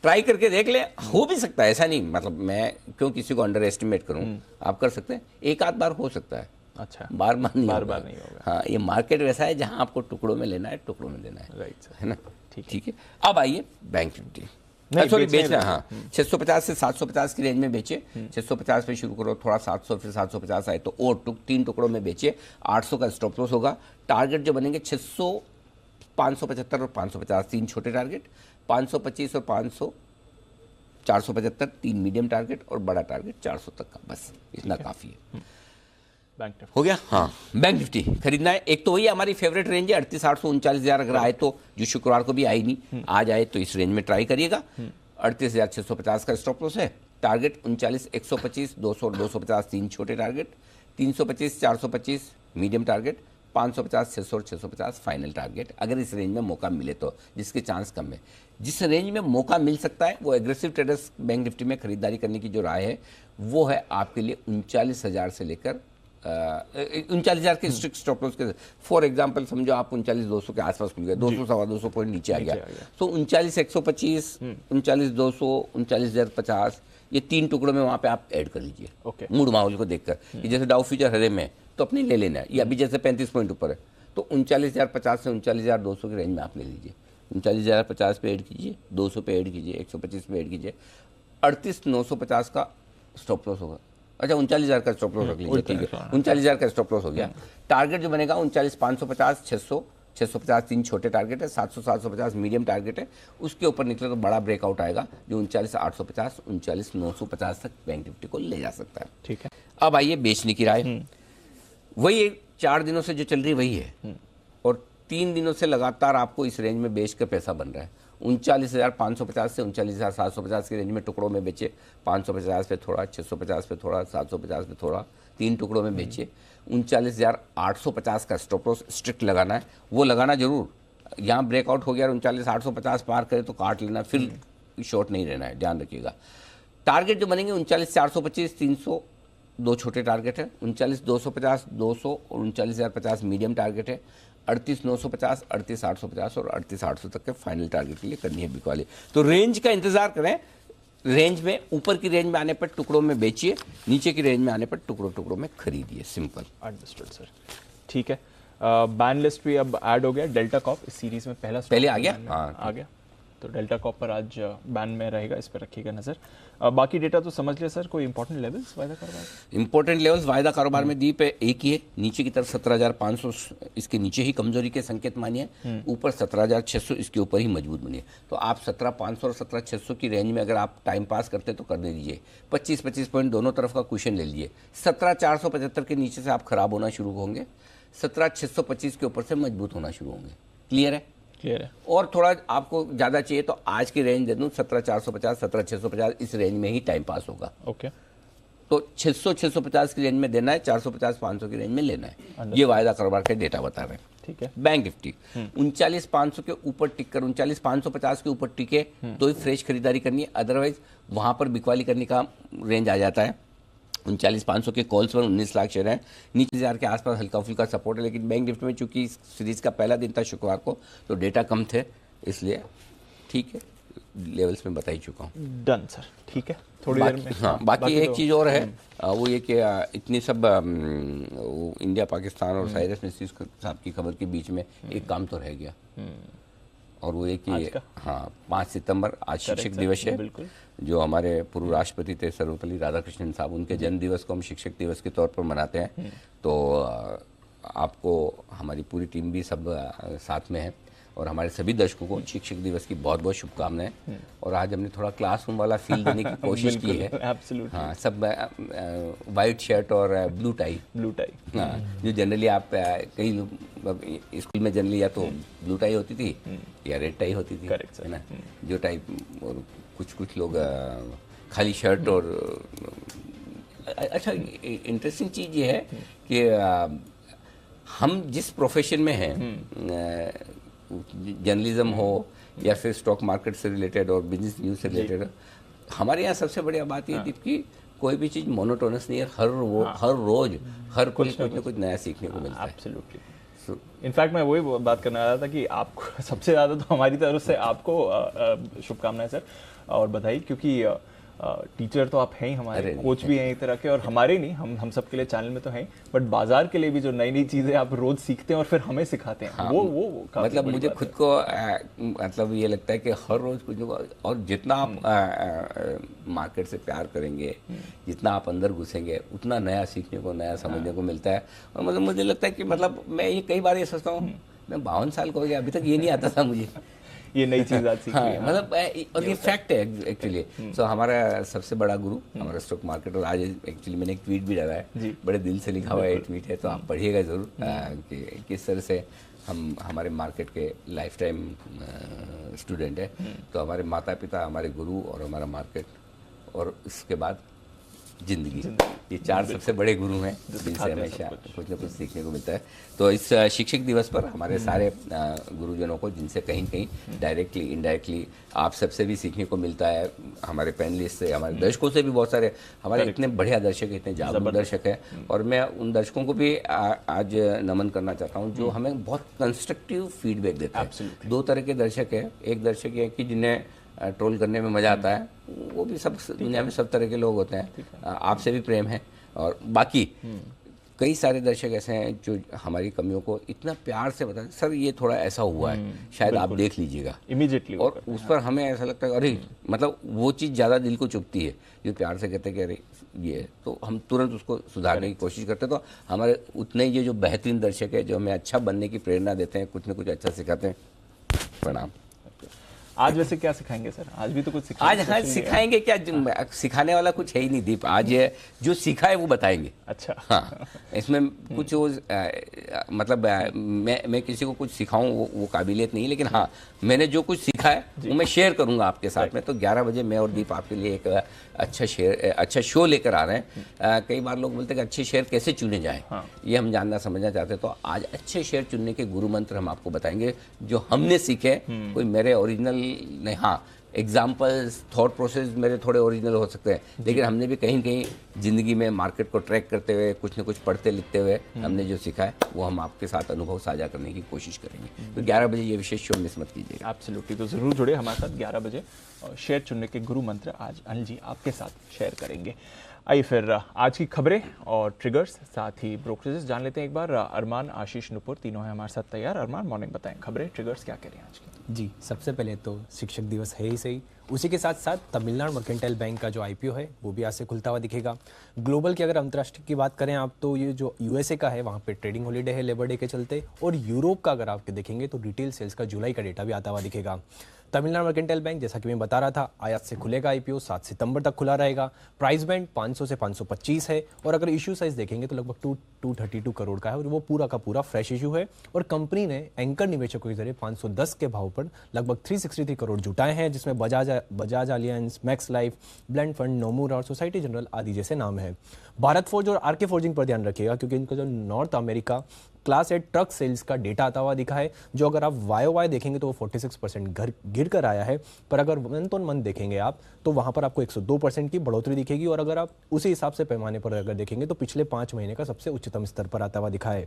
[SPEAKER 1] ट्राई करके देख ले, हो भी सकता है, ऐसा नहीं, मतलब मैं क्यों किसी को अंडर एस्टिमेट करूं, आप कर सकते हैं, एक आध बार हो सकता है,
[SPEAKER 2] अच्छा
[SPEAKER 1] बार बार नहीं
[SPEAKER 2] बार नहीं होगा।
[SPEAKER 1] हाँ, ये मार्केट वैसा है जहां आपको टुकड़ों में लेना है, टुकड़ों में देना है,
[SPEAKER 2] राइट सर,
[SPEAKER 1] है ना।
[SPEAKER 2] ठीक
[SPEAKER 1] ठीक है, अब आइए बैंक निफ्टी,
[SPEAKER 2] नहीं,
[SPEAKER 1] सॉरी
[SPEAKER 2] बेचना
[SPEAKER 1] बेचना, हाँ 650 से 750 की रेंज में बेचे, 650 पे शुरू करो, थोड़ा 700 फिर 750 आए तो और 3 टुकड़ों में बेचे, 800 का स्टॉप लॉस होगा। टारगेट जो बनेंगे 600, 575 और 550, 3 छोटे टारगेट, 525 और 500, 475 3 मीडियम टारगेट और बड़ा टारगेट 400 तक का, बस इतना काफ़ी है।
[SPEAKER 2] बैंक निफ्टी
[SPEAKER 1] हो गया, हाँ बैंक निफ्टी खरीदना है। एक तो वही हमारी फेवरेट रेंज है 38,800 39,000, अगर आए तो, जो शुक्रवार को भी आई नहीं, आज आए तो इस रेंज में ट्राई करिएगा। 38,650 का स्टॉप लॉस है। टारगेट 39,125 200 250 3 छोटे टारगेट, 325 425 मीडियम टारगेट, 550 600 और 650 फाइनल टारगेट, अगर इस रेंज में मौका मिले तो, जिसके चांस कम है। जिस रेंज में मौका मिल सकता है वो एग्रेसिव ट्रेडर्स बैंक निफ्टी में खरीदारी करने की जो राय है वो है आपके लिए 39,000 से लेकर 39,000 के स्ट्रिक्ट स्टॉप लॉस के। फॉर एग्जांपल समझो आप 39,200 के आसपास खुल गए, 200 सवा 200 पॉइंट नीचे आ गया, तो 39,125 39,200 39,050 ये 3 टुकड़ों में वहां पे आप ऐड कर लीजिए, मूड माहौल को देखकर कि जैसे डाउ फ्यूचर हरे में तो अपने ले लेना है, ये अभी जैसे 35 पॉइंट ऊपर है तो 39,050 से 39,200 की रेंज में आप ले लीजिए। 39,050 पे ऐड कीजिए, 200 पे ऐड कीजिए, 125 पे ऐड कीजिए, 38,950 का स्टॉप लॉस होगा। अच्छा 39,000 का स्टॉप लॉस रख लीजिए, ठीक है, 39,000 का स्टॉप लॉस हो गया। टारगेट जो बनेगा 39,550 600 650 3 छोटे टारगेट है, 700 750 मीडियम टारगेट है। उसके ऊपर निकले तो बड़ा ब्रेकआउट आएगा जो 39,850 39,950 तक बैंक निफ्टी को ले जा सकता है।
[SPEAKER 2] ठीक है,
[SPEAKER 1] अब आइए बेचने की राय, वही 4 दिनों से जो चल रही वही है और 3 दिनों से लगातार आपको इस रेंज में बेच कर पैसा बन रहा है। 39,550 से 39,750 की रेंज में टुकड़ों में बेचे, 550 पे थोड़ा, 650 पे थोड़ा, 750 पे थोड़ा, 3 टुकड़ों में बेचे। 39,850 का स्टॉप लॉस स्ट्रिक्ट लगाना है, वो लगाना जरूर। यहाँ ब्रेकआउट हो गया 39,850 पार करे तो काट लेना, फिर शॉर्ट नहीं रहना है, ध्यान रखिएगा। टारगेट जो बनेंगे 39,425 300 2 छोटे टारगेट है, 39,250 200 और 39,050 मीडियम टारगेट है, 38,950 38,850 और 38,800 तक के फाइनल टारगेट के लिए करनी है बिक वाली। तो रेंज का इंतजार करें, रेंज में ऊपर की रेंज में आने पर टुकड़ों में बेचिए, नीचे की रेंज में आने पर टुकड़ों टुकड़ों में खरीदिए, सिंपल।
[SPEAKER 2] अंडरस्टूड सर, ठीक है। बैन लिस्ट भी अब ऐड हो गया, डेल्टा कॉप इस सीरीज में पहले
[SPEAKER 1] आ गया,
[SPEAKER 2] हाँ आ गया, तो डेल्टा कॉप पर आज बैन में रहेगा, इस पर रखिएगा नजर। बाकी डेटा तो समझ लिया सर, कोई इंपॉर्टेंट लेवल्स वायदा कारोबार?
[SPEAKER 1] इंपॉर्टेंट लेवल्स वायदा कारोबार में दीप है, एक ही है, नीचे की तरफ 17,500 इसके नीचे ही कमजोरी के संकेत मानिए, ऊपर 17,600 इसके ऊपर ही मजबूत बनिए। तो आप 17,500 और 17,600 की रेंज में अगर आप टाइम पास करते तो कर दे दीजिए, 25-25 पॉइंट दोनों तरफ का क्वेश्चन ले लीजिए। 17,475 के नीचे से आप खराब होना शुरू होंगे, 17,625 के ऊपर से मजबूत होना शुरू होंगे। क्लियर है?
[SPEAKER 2] क्लियर है।
[SPEAKER 1] और थोड़ा आपको ज़्यादा चाहिए तो आज की रेंज दे दूँ 17,450 17,650, इस रेंज में ही टाइम पास होगा।
[SPEAKER 2] ओके,
[SPEAKER 1] तो 600-650 की रेंज में देना है, 450-500 की रेंज में लेना है, ये वायदा कारोबार के डेटा बता रहे हैं।
[SPEAKER 2] ठीक है।
[SPEAKER 1] बैंक निफ्टी 39,500 के ऊपर टिक कर 39,550 के ऊपर टिके तो ही फ्रेश खरीदारी करनी है, अदरवाइज वहां पर बिकवाली करने का रेंज आ जाता है। 39,500 के कॉल्स पर 19 लाख शेयर हैं, नीचे 1,000 के आसपास हल्का फुल्का सपोर्ट है, लेकिन बैंक निफ्टी में चूंकि इस सीरीज का पहला दिन था शुक्रवार को तो डेटा कम थे, इसलिए ठीक है, लेवल्स में बता ही चुका हूँ।
[SPEAKER 2] डन सर, ठीक है, थोड़ी देर में।
[SPEAKER 1] हाँ, बाकी एक चीज़ और है, वो ये कि इतनी सब इंडिया पाकिस्तान और साइरस मिस्त्री साहब की खबर के बीच में एक काम तो रह गया, और वो ये कि हाँ 5 सितंबर आज शिक्षक दिवस है, जो हमारे पूर्व राष्ट्रपति थे सर्वपल्ली राधाकृष्णन साहब, उनके जन्म दिवस को हम शिक्षक दिवस के तौर पर मनाते हैं। तो आपको हमारी पूरी टीम भी सब साथ में है, और हमारे सभी दर्शकों को शिक्षक दिवस की बहुत बहुत शुभकामनाएं। और आज हमने थोड़ा क्लासरूम वाला फील देने की कोशिश की है।
[SPEAKER 2] एब्सोल्युटली।
[SPEAKER 1] हाँ, सब वाइट शर्ट और ब्लू टाई। हाँ, जो जनरली आप कई लोग स्कूल में जनरली या तो ब्लू टाई होती थी या रेड टाई होती थी, है ना, जो टाई। और कुछ लोग खाली शर्ट और अच्छा, इंटरेस्टिंग चीज़ ये है कि हम जिस प्रोफेशन में हैं, जर्नलिज्म हो या फिर स्टॉक मार्केट से रिलेटेड और बिजनेस न्यूज़ से रिलेटेड, हमारे यहाँ सबसे बढ़िया बात ये थी कि कोई भी चीज़ मोनोटोनस नहीं है। हर रोज हर कुछ ना कुछ नया सीखने को मिलता है।
[SPEAKER 2] एब्सोल्युटली। इनफैक्ट मैं वही बात करने वाला था कि आपको सबसे ज़्यादा तो हमारी तरफ से आपको शुभकामनाएं सर और बधाई, क्योंकि टीचर तो आप हैं ही, हमारे कोच भी हैं एक तरह के, और हमारे नहीं, हम सबके लिए चैनल में तो हैं, बट बाजार के लिए भी जो नई नई चीज़ें आप रोज सीखते हैं और फिर हमें सिखाते हैं। हाँ, वो
[SPEAKER 1] मतलब मुझे खुद को मतलब ये लगता है कि हर रोज कुछ, और जितना आप मार्केट से प्यार करेंगे, जितना आप अंदर घुसेंगे, उतना नया सीखने को, नया समझने को मिलता है। और मतलब मुझे लगता है कि मतलब मैं ये कई बार ये सोचता हूँ, मैं 52 साल का हो गया, अभी तक ये नहीं आता था मुझे,
[SPEAKER 2] ये नई चीज आज सीखी है।
[SPEAKER 1] मतलब और ये फैक्ट है एक्चुअली। सो हमारा सबसे बड़ा गुरु हमारा स्टॉक मार्केट, और आज एक्चुअली मैंने एक ट्वीट भी डाला है, बड़े दिल से लिखा हुआ है ट्वीट है, तो आप पढ़िएगा ज़रूर कि किस तरह से हम हमारे मार्केट के लाइफ टाइम स्टूडेंट है। तो हमारे माता पिता, हमारे गुरु और हमारा मार्केट, और इसके बाद जिंदगी, ये चार सबसे बड़े गुरु हैं जिनसे हमेशा कुछ ना कुछ सीखने को मिलता है। तो इस शिक्षक दिवस पर हमारे सारे गुरुजनों को, जिनसे कहीं न कहीं डायरेक्टली इनडायरेक्टली आप सबसे भी सीखने को मिलता है, हमारे पैनलिस्ट से, हमारे दर्शकों से भी, बहुत सारे हमारे इतने बढ़िया दर्शक हैं, इतने जागरूक दर्शक हैं, और मैं उन दर्शकों को भी आज नमन करना चाहता हूँ जो हमें बहुत कंस्ट्रक्टिव फीडबैक देते हैं। दो तरह के दर्शक हैं, एक दर्शक ये है कि जिन्हें ट्रोल करने में मज़ा आता है, वो भी सब दुनिया में सब तरह के लोग होते हैं, आपसे भी प्रेम है। और बाकी कई सारे दर्शक ऐसे हैं जो हमारी कमियों को इतना प्यार से बताते, सर ये थोड़ा ऐसा हुआ है, शायद आप देख लीजिएगा
[SPEAKER 2] इमीडिएटली, और
[SPEAKER 1] उस पर हमें ऐसा लगता है अरे, मतलब वो चीज़ ज़्यादा दिल को चुभती है, जो प्यार से कहते हैं कि अरे ये, तो हम तुरंत उसको सुधारने की कोशिश करते हैं। तो हमारे उतने ये जो बेहतरीन दर्शक है, जो हमें अच्छा बनने की प्रेरणा देते हैं, कुछ ना कुछ अच्छा सिखाते हैं, प्रणाम।
[SPEAKER 2] आज वैसे क्या सिखाएंगे सर? आज भी तो कुछ सिखाएंगे?
[SPEAKER 1] आज सिखाएंगे क्या, सिखाने वाला कुछ है ही नहीं दीप, आज जो सीखा है वो बताएंगे।
[SPEAKER 2] अच्छा।
[SPEAKER 1] हाँ, इसमें कुछ वो मतलब मैं किसी को कुछ सिखाऊं वो काबिलियत नहीं, लेकिन हाँ, मैंने जो कुछ सीखा है वो मैं शेयर करूंगा आपके साथ में। तो 11 बजे मैं और दीप आपके लिए एक अच्छा शो लेकर आ रहे हैं। कई बार लोग बोलते हैं कि अच्छे शेयर कैसे चुने जाएं, ये हम जानना समझना चाहते हैं। तो आज अच्छे शेयर चुनने के गुरु मंत्र हम आपको बताएंगे, जो हमने सीखे। कोई मेरे ओरिजिनल नहीं, हाँ, एग्जाम्पल्स, थॉट प्रोसेस मेरे थोड़े ओरिजिनल हो सकते हैं, लेकिन हमने भी कहीं कहीं ज़िंदगी में मार्केट को ट्रैक करते हुए, कुछ न कुछ पढ़ते लिखते हुए हमने जो सीखा है वो हम आपके साथ अनुभव साझा करने की कोशिश करेंगे। तो 11 बजे ये विशेष शो मिस मत कीजिएगा।
[SPEAKER 2] एब्सोल्युटली, तो ज़रूर जुड़े हमारे साथ 11 बजे। शेयर चुनने के गुरु मंत्र आज अनिल जी आपके साथ शेयर करेंगे। आइए फिर आज की खबरें और ट्रिगर्स, साथ ही ब्रोकरेजेस जान लेते हैं एक बार। अरमान, आशीष, नुपुर तीनों हैं हमारे साथ तैयार। अरमान, मॉर्निंग, बताएं खबरें, ट्रिगर्स क्या कह रहे हैं आज की?
[SPEAKER 3] जी, सबसे पहले तो शिक्षक दिवस है ही सही, उसी के साथ साथ तमिलनाडु मर्केंटाइल बैंक का जो आईपीओ है वो भी आज से खुलता हुआ दिखेगा। ग्लोबल की अगर अंतर्राष्ट्रीय की बात करें आप, तो ये जो यूएसए का है वहाँ पे ट्रेडिंग हॉलीडे है लेबर डे के चलते, और यूरोप का अगर आप देखेंगे तो रिटेल सेल्स का जुलाई का डेटा भी आता हुआ दिखेगा। तमिलनाडु मर्केंटाइल बैंक, जैसा कि मैं बता रहा था, आज से खुलेगा आईपीओ, 7 सितंबर तक खुला रहेगा। प्राइस बैंड 500 से 525 है, और अगर इशू साइज देखेंगे तो लगभग 232 करोड़ का है, और वो पूरा का पूरा फ्रेश इशू है। और कंपनी ने एंकर निवेशकों के जरिए 510 के भाव पर लगभग 363 करोड़ जुटाए हैं, जिसमें Bajaj Allianz, Max Life, blend fund, Nomura और सोसाइटी जनरल आदि जैसे नाम है। भारत फोर्ज और आरके फोर्जिंग पर ध्यान रखिएगा, क्योंकि इनका जो North America class 8 truck sales का डेटा आता हुआ दिखा है, जो अगर आप YOY देखेंगे तो वो 46% गिर कर आया है, पर अगर मंथ ऑन मंथ देखेंगे आप तो वहाँ पर आपको 102% की बढ़ोतरी दिखेगी। और अगर आप उसी हिसाब से पैमाने पर अगर देखेंगे तो पिछले 5 महीने का सबसे उच्चतम स्तर पर आता हुआ दिखा है।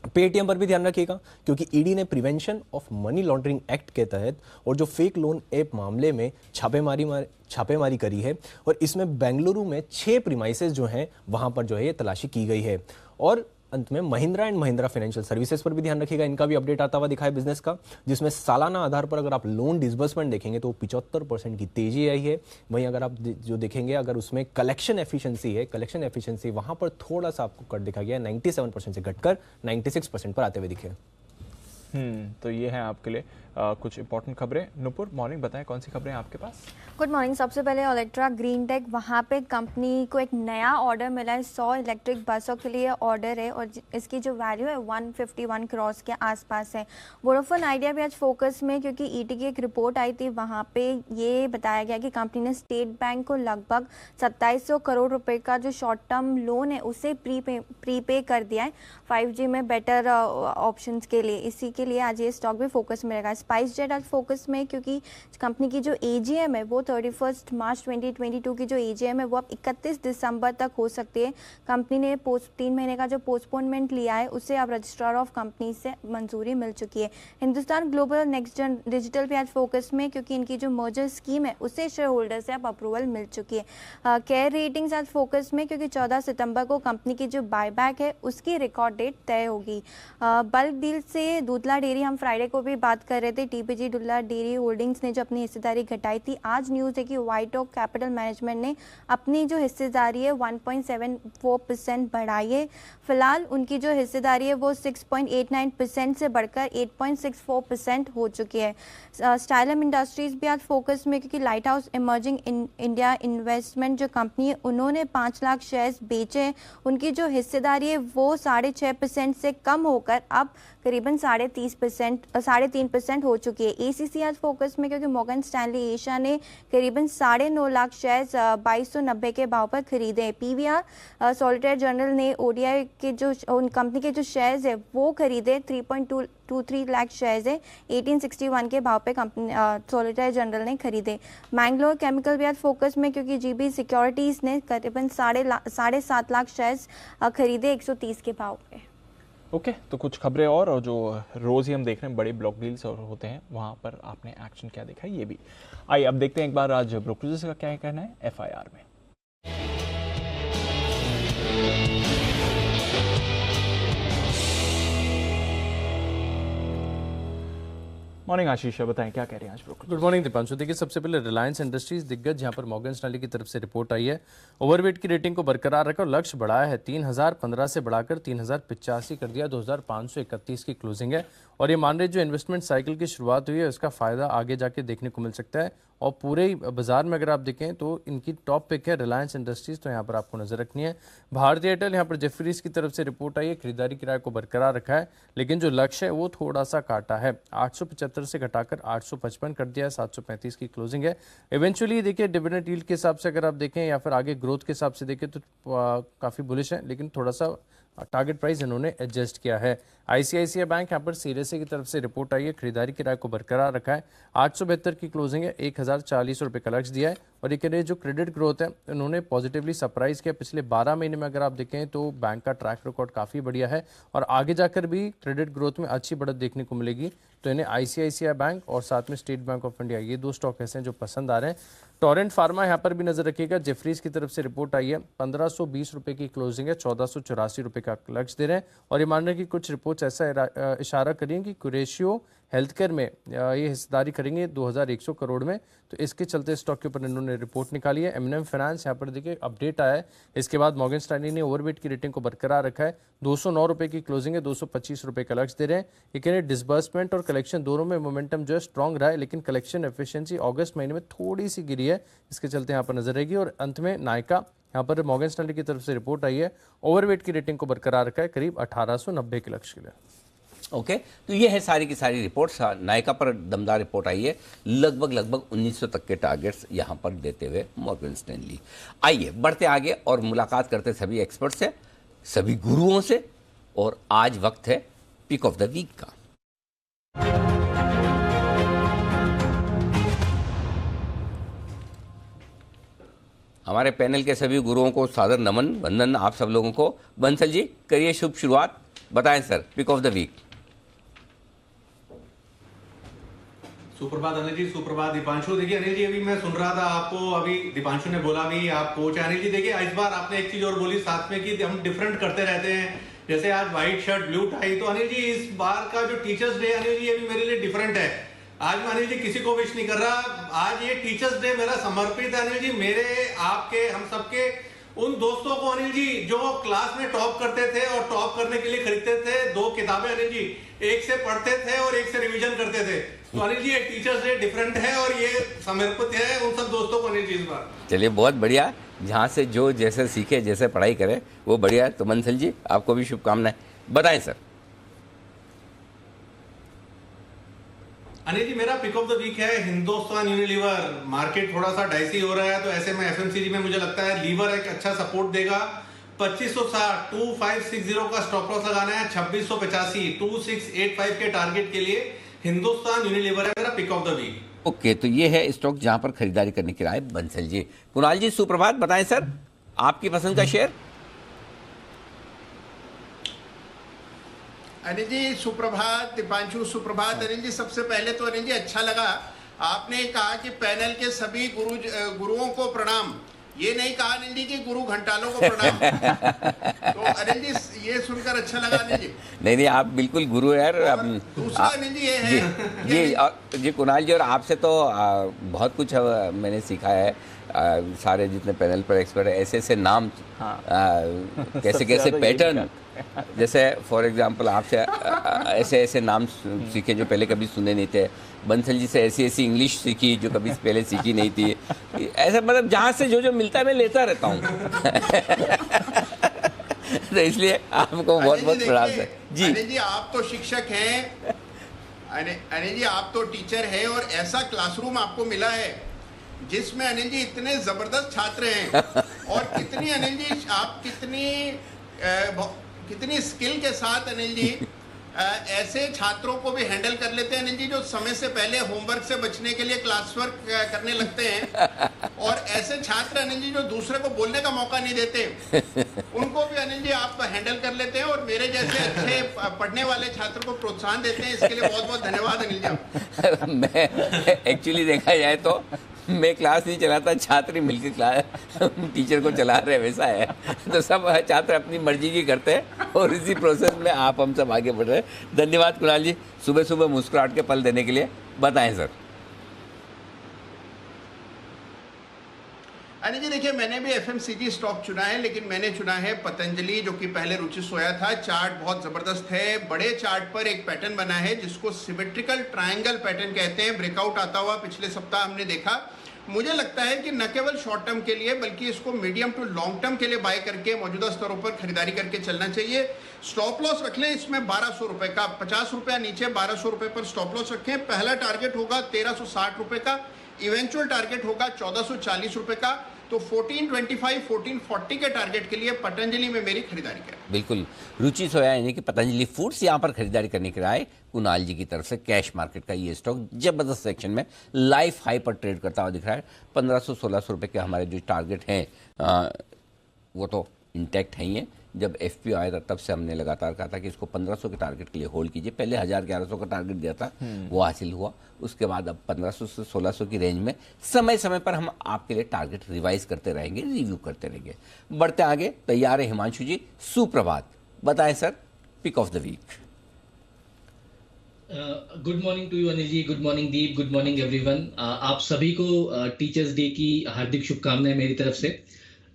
[SPEAKER 3] पेटीएम पर भी ध्यान रखिएगा, क्योंकि ईडी ने prevention of money laundering act के तहत और जो फेक लोन ऐप मामले में छापेमारी करी है, और इसमें बेंगलुरु में 6 प्रीमाइसेस जो हैं वहाँ पर जो है ये तलाशी की गई है। और अंत में Mahindra and Mahindra financial services पर भी ध्यान रखिएगा, इनका भी अपडेट आता हुआ दिखा है बिजनेस का, जिसमें सालाना आधार पर अगर आप लोन डिसबर्समेंट देखेंगे तो 75% की तेजी आई है। वहीं अगर आप जो देखेंगे, अगर उसमें कलेक्शन एफिशिएंसी वहां पर थोड़ा सा आपको कट दिखा गया है, 97% से घटकर 96% पर आते हुए दिखे।
[SPEAKER 2] तो ये है आपके लिए कुछ इंपॉर्टेंट खबरें। नुपुर, मॉर्निंग, बताएं कौन सी खबरें हैं आपके पास?
[SPEAKER 4] Good morning. सबसे पहले ओलेक्ट्रा ग्रीन टेक, वहाँ पे कंपनी को एक नया ऑर्डर मिला है। 100 इलेक्ट्रिक बसों के लिए ऑर्डर है और इसकी जो वैल्यू है 151 करोड़ के आसपास है। वोडाफोन आइडिया भी आज फोकस में, क्योंकि ईटी की एक रिपोर्ट आई थी, वहाँ पे ये बताया गया कि कंपनी ने स्टेट बैंक को लगभग 2700 करोड़ रुपए का जो शॉर्ट टर्म लोन है उसे प्रीपे कर दिया है 5G में बेटर ऑप्शंस के लिए। इसी के लिए आज ये स्टॉक भी फोकस में रहेगा। स्पाइस जेट आज फोकस में, क्योंकि कंपनी की जो एजीएम है वो 31 मार्च 2022 की जो एजीएम है वो अब 31 दिसंबर तक हो सकती है। कंपनी ने 3 महीने का जो पोस्टपोनमेंट लिया है उसे अब रजिस्ट्रार ऑफ कंपनी से मंजूरी मिल चुकी है। हिंदुस्तान ग्लोबल नेक्स्ट जन डिजिटल भी आज फोकस में, क्योंकि इनकी जो मर्जर स्कीम है उसे शेयर होल्डर से अब अप्रूवल मिल चुकी है। केयर रेटिंग्स आज फोकस में, क्योंकि 14 सितंबर को कंपनी की जो बायबैक है उसकी रिकॉर्ड डेट तय होगी। बल्क डील से दूधला डेयरी, हम फ्राइडे को भी बात कर रहे थे, टीपीजी दूधला डेयरी होल्डिंग्स ने जो अपनी हिस्सेदारी घटाई थी। आज न्यूज़ है कि व्हाइट ओक कैपिटल मैनेजमेंट ने अपनी जो हिस्सेदारी है 1.74% बढ़ाई है। फिलहाल उनकी जो हिस्सेदारी है वो 6.89% से बढ़कर 8.64% हो चुकी है। स्टाइलम इंडस्ट्रीज भी आज फोकस में, क्योंकि light house emerging India investment जो कंपनी है उन्होंने 5 लाख शेयर्स बेचे। उनकी जो हिस्सेदारी है वो 6.5% से कम होकर अब करीबन 3.5% हो चुकी है। एसीसी आज फोकस में, क्योंकि मॉर्गन स्टैनली एशिया ने करीबन 9.5 लाख शेयर्स 2290 के भाव पर खरीदे। पीवीआर सॉलिटेयर जर्नल ने ओडीआई के जो उन कंपनी के जो शेयर्स है वो खरीदे 3.23 लाख शेयर्स है 1861 के भाव पे कंपनी सॉलिटेयर जर्नल ने खरीदे। मैंगलोर केमिकल भी आज फोकस में, क्योंकि जीबी सिक्योरिटीज ने करीबन 7.5 लाख शेयर्स खरीदे 130 के भाव पे।
[SPEAKER 2] ओके, तो कुछ खबरें और जो रोज़ ही हम देख रहे हैं बड़े ब्लॉक डील्स और होते हैं, वहाँ पर आपने एक्शन क्या देखा है ये भी। आइए अब देखते हैं एक बार आज ब्रोकरेजेस का क्या कहना है एफआईआर में। मॉर्निंग आशीष, बताएं क्या कह रहे हैं आज ब्रोकर?
[SPEAKER 5] Good morning Deepanshu. देखिए, सबसे पहले रिलायंस इंडस्ट्रीज दिग्गज, जहां पर मॉर्गन स्टैनली की तरफ से रिपोर्ट आई है। ओवरवेट की रेटिंग को बरकरार रखा और लक्ष्य बढ़ाया है 3015 से बढ़ाकर 3085 कर दिया। 2531 की क्लोजिंग है और ये मान रहे जो इन्वेस्टमेंट साइकिल की शुरुआत हुई है उसका फायदा आगे जाके देखने को मिल सकता है। और पूरे बाजार में अगर आप देखें तो इनकी टॉप पिक है रिलायंस इंडस्ट्रीज, तो यहाँ पर आपको नजर रखनी है। भारतीय एयरटेल, यहाँ पर जेफरीज की तरफ से रिपोर्ट आई है, खरीदारी किराए को बरकरार रखा है, लेकिन जो लक्ष्य है वो थोड़ा सा काटा है, 875 से घटाकर 855 कर दिया है, 735 की क्लोजिंग है। इवेंचुअली देखिए डिविडेंड यील्ड के हिसाब से अगर आप देखें या फिर आगे ग्रोथ के हिसाब से देखें तो काफ़ी बुलिश है, लेकिन थोड़ा सा टारगेट प्राइस इन्होंने एडजस्ट किया है। आईसीआईसीआई बैंक यहाँ पर सीरियस की तरफ से रिपोर्ट आई है, खरीदारी किराए को बरकरार रखा है, 872 की क्लोजिंग है, 1040 रुपये का लक्ष्य दिया है। और ये कह रहे जो क्रेडिट ग्रोथ है उन्होंने पॉजिटिवली सरप्राइज किया। पिछले 12 महीने में अगर आप देखें तो बैंक का ट्रैक रिकॉर्ड काफ़ी बढ़िया है और आगे जाकर भी क्रेडिट ग्रोथ में अच्छी बढ़त देखने को मिलेगी। तो इन्हें आईसीआईसीआई बैंक और साथ में स्टेट बैंक ऑफ इंडिया, ये 2 स्टॉक ऐसे हैं जो पसंद आ रहे हैं। टोरेंट फार्मा यहाँ पर भी नजर रखिएगा, जेफरीज की तरफ से रिपोर्ट आई है, 1520 रुपये की क्लोजिंग है, 1484 रुपये का लक्ष्य दे रहे हैं। और ये मान रहे हैं कि कुछ रिपोर्ट्स ऐसा इशारा करेंगे कि कुरेशियो हेल्थ केयर में ये हिस्सेदारी करेंगे 2100 करोड़ में, तो इसके चलते स्टॉक के ऊपर इन्होंने रिपोर्ट निकाली है। एमएनएम फाइनेंस यहाँ पर देखिए अपडेट आया है, इसके बाद मॉर्गन स्टैनली ने ओवरवेट की रेटिंग को बरकरार रखा है, 209 रुपये की क्लोजिंग है, 225 रुपये का लक्ष्य दे रहे हैं। ये कह रहे डिसबर्समेंट और कलेक्शन दोनों में मोमेंटम जो है स्ट्रॉन्ग रहा है, लेकिन कलेक्शन एफिशिएंसी अगस्त महीने में थोड़ी सी गिरी है, इसके चलते यहाँ पर नजर रहेगी। और अंत में नायका, यहाँ पर मॉर्गन स्टैनली की तरफ से रिपोर्ट आई है, ओवरवेट की रेटिंग को बरकरार रखा है करीब 1890 के लक्ष्य के लिए।
[SPEAKER 1] ओके, तो ये है सारी की सारी रिपोर्ट्स। नायका पर दमदार रिपोर्ट आई है, लगभग 1900 तक के टारगेट्स यहाँ पर देते हुए मॉर्गन स्टैनली। आइए बढ़ते आगे और मुलाकात करते सभी एक्सपर्ट से, सभी गुरुओं से, और आज वक्त है पिक ऑफ द वीक का। हमारे पैनल के सभी गुरुओं को सादर नमन, वंदन आप सब लोगों को। बंसल जी करिए शुभ शुरुआत, बताएं sir pick of the week.
[SPEAKER 6] सुप्रभात अनिल जी, सुप्रभात दीपांशु। देखिए अनिल जी, अभी मैं सुन रहा था आपको, अभी दीपांशु ने बोला भी आप कोच है। अनिल जी देखिए, इस बार आपने एक चीज और बोली साथ में कि हम डिफरेंट करते रहते हैं, जैसे आज व्हाइट शर्ट ब्लू टाई, तो अनिल जी इस बार का जो टीचर्स डे अनिल जी ये भी मेरे लिए डिफरेंट है। आज मैं अनिल जी किसी को विश नहीं कर रहा, आज ये टीचर्स डे मेरा समर्पित है अनिल जी, मेरे आपके हम सबके उन दोस्तों को अनिल जी जो क्लास में टॉप करते थे और टॉप करने के लिए खरीदते थे 2 किताबें अनिल जी, एक से पढ़ते थे और एक से रिवीजन करते थे। तो अनिल जी ये टीचर्स डे डिफरेंट है और ये समर्पित है उन सब दोस्तों को अनिल जी इस बार।
[SPEAKER 1] चलिए बहुत बढ़िया, जहाँ से जो जैसे सीखे जैसे पढ़ाई करे वो बढ़िया है। तो मंसल जी आपको भी शुभकामनाएं, बताएं सर।
[SPEAKER 6] अनिल जी मेरा पिक ऑफ द वीक है हिंदुस्तान यूनिलीवर। मार्केट थोड़ा सा डाइसी हो रहा है तो ऐसे में एफएमसीजी में मुझे लगता है लीवर एक अच्छा सपोर्ट देगा। 2560 2560 का स्टॉप लॉस लगाना है, 2685 2685 के टारगेट के लिए हिंदुस्तान यूनिलीवर है मेरा pick of the week.
[SPEAKER 1] Okay, तो ये है स्टॉक जहां पर खरीदारी करने की राय बंसल जी। कुणाल जी सुप्रभात, बताएं सर आपकी पसंद का शेयर।
[SPEAKER 7] अनिल जी सुप्रभात, दीपांशु सुप्रभात। अनिल जी सबसे पहले तो अनिल जी अच्छा लगा आपने कहा कि पैनल के सभी गुरुओं को प्रणाम, ये नहीं कहा अनिल जी कि गुरु घंटालों को प्रणाम। तो अनिल जी ये सुनकर अच्छा लगा अनिल जी।
[SPEAKER 1] नहीं आप बिल्कुल गुरु है यार।
[SPEAKER 7] दूसरा अनिल जी ये है
[SPEAKER 1] जी कुणाल जी, और आपसे तो बहुत कुछ मैंने सीखा है। सारे जितने पैनल पर एक्सपर्ट है ऐसे ऐसे नाम, कैसे कैसे पैटर्न, जैसे फॉर एग्जांपल आपसे ऐसे ऐसे नाम सीखे जो पहले कभी सुने नहीं थे। बंसल जी से ऐसी ऐसी इंग्लिश सीखी जो कभी पहले सीखी नहीं थी। ऐसा मतलब जहाँ से जो जो मिलता है मैं लेता रहता हूँ। तो इसलिए आपको बहुत बहुत प्रणाम है जी।
[SPEAKER 7] अनिल जी आप तो शिक्षक हैं, अनिल जी आप तो टीचर हैं और ऐसा क्लासरूम आपको मिला है जिसमें अनिल जी इतने जबरदस्त छात्र हैं और कितनी अनिल जी आप कितनी स्किल के साथ अनिल जी ऐसे छात्रों को भी हैंडल कर लेते हैं अनिल जी जो समय से पहले होमवर्क से बचने के लिए क्लास वर्क करने लगते हैं, और ऐसे छात्र अनिल जी जो दूसरे को बोलने का मौका नहीं देते उनको भी अनिल जी आप हैंडल कर लेते हैं और मेरे जैसे अच्छे पढ़ने वाले छात्र को प्रोत्साहन देते हैं। इसके लिए बहुत बहुत धन्यवाद अनिल जी।
[SPEAKER 1] मैं एक्चुअली देखा जाए तो मैं क्लास नहीं चलाता, छात्र ही मिलकर क्लास टीचर को चला रहे, वैसा है। तो सब छात्र अपनी मर्जी की करते हैं और इसी प्रोसेस में आप हम सब आगे बढ़ रहे हैं। धन्यवाद कुणाल जी, सुबह सुबह मुस्कुराहट के पल देने के लिए। बताएं सर।
[SPEAKER 7] अनिल जी देखिए मैंने भी एफएमसीजी स्टॉक चुना है, लेकिन मैंने चुना है पतंजलि जो कि पहले रुचि सोया था। चार्ट बहुत जबरदस्त है, बड़े चार्ट पर एक पैटर्न बना है जिसको सिमेट्रिकल ट्रायंगल पैटर्न कहते हैं। ब्रेकआउट आता हुआ पिछले सप्ताह हमने देखा। मुझे लगता है कि न केवल शॉर्ट टर्म के लिए बल्कि इसको मीडियम टू लॉन्ग टर्म के लिए बाय करके मौजूदा स्तरों पर खरीदारी करके चलना चाहिए। स्टॉप लॉस रख लें इसमें 1200 रुपए का, 50 रुपया नीचे 1200 रुपए पर स्टॉप लॉस रखें। पहला टारगेट होगा 1360 रुपए का, इवेंचुअल टारगेट होगा 1440 रुपए का। तो 1425 1440 के टारगेट के लिए पतंजलि में मेरी खरीदारी करें।
[SPEAKER 1] बिल्कुल, रुचि सोया यानी कि पतंजलि फूड्स यहाँ पर खरीदारी करने की राय कुणाल जी की तरफ से। कैश मार्केट का ये स्टॉक जबरदस्त सेक्शन में लाइफ हाई पर ट्रेड करता हुआ दिख रहा है। 1500-1600 रुपए के हमारे जो टारगेट हैं वो तो इंटैक्ट है ही है। जब एफपीओ आया था तब से हमने लगातार कहा था कि इसको 1500 के टारगेट के लिए होल्ड कीजिए। पहले 1000-1100 का टारगेट दिया था, वो हासिल हुआ। उसके बाद अब 1500 से 1600 की रेंज में समय समय पर हम आपके लिए टारगेट रिवाइज करते रहेंगे, रिव्यू करते रहेंगे। बढ़ते आगे, तैयार है हिमांशु जी। सुप्रभात, बताएं sir pick of the week.
[SPEAKER 8] Good morning to you Anil ji, good morning Deep, good morning everyone. आप सभी को टीचर्स डे की हार्दिक शुभकामनाएं मेरी तरफ से।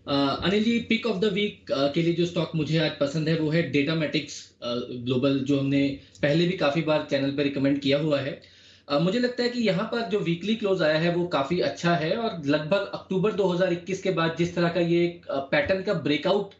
[SPEAKER 8] Anil ji pick of the week के लिए जो स्टॉक मुझे आज पसंद है वो है डेटामेटिक्स ग्लोबल, जो हमने पहले भी काफ़ी बार चैनल पर रिकमेंड किया हुआ है। मुझे लगता है कि यहाँ पर जो वीकली क्लोज आया है वो काफ़ी अच्छा है और लगभग अक्टूबर 2021 के बाद जिस तरह का ये पैटर्न का ब्रेकआउट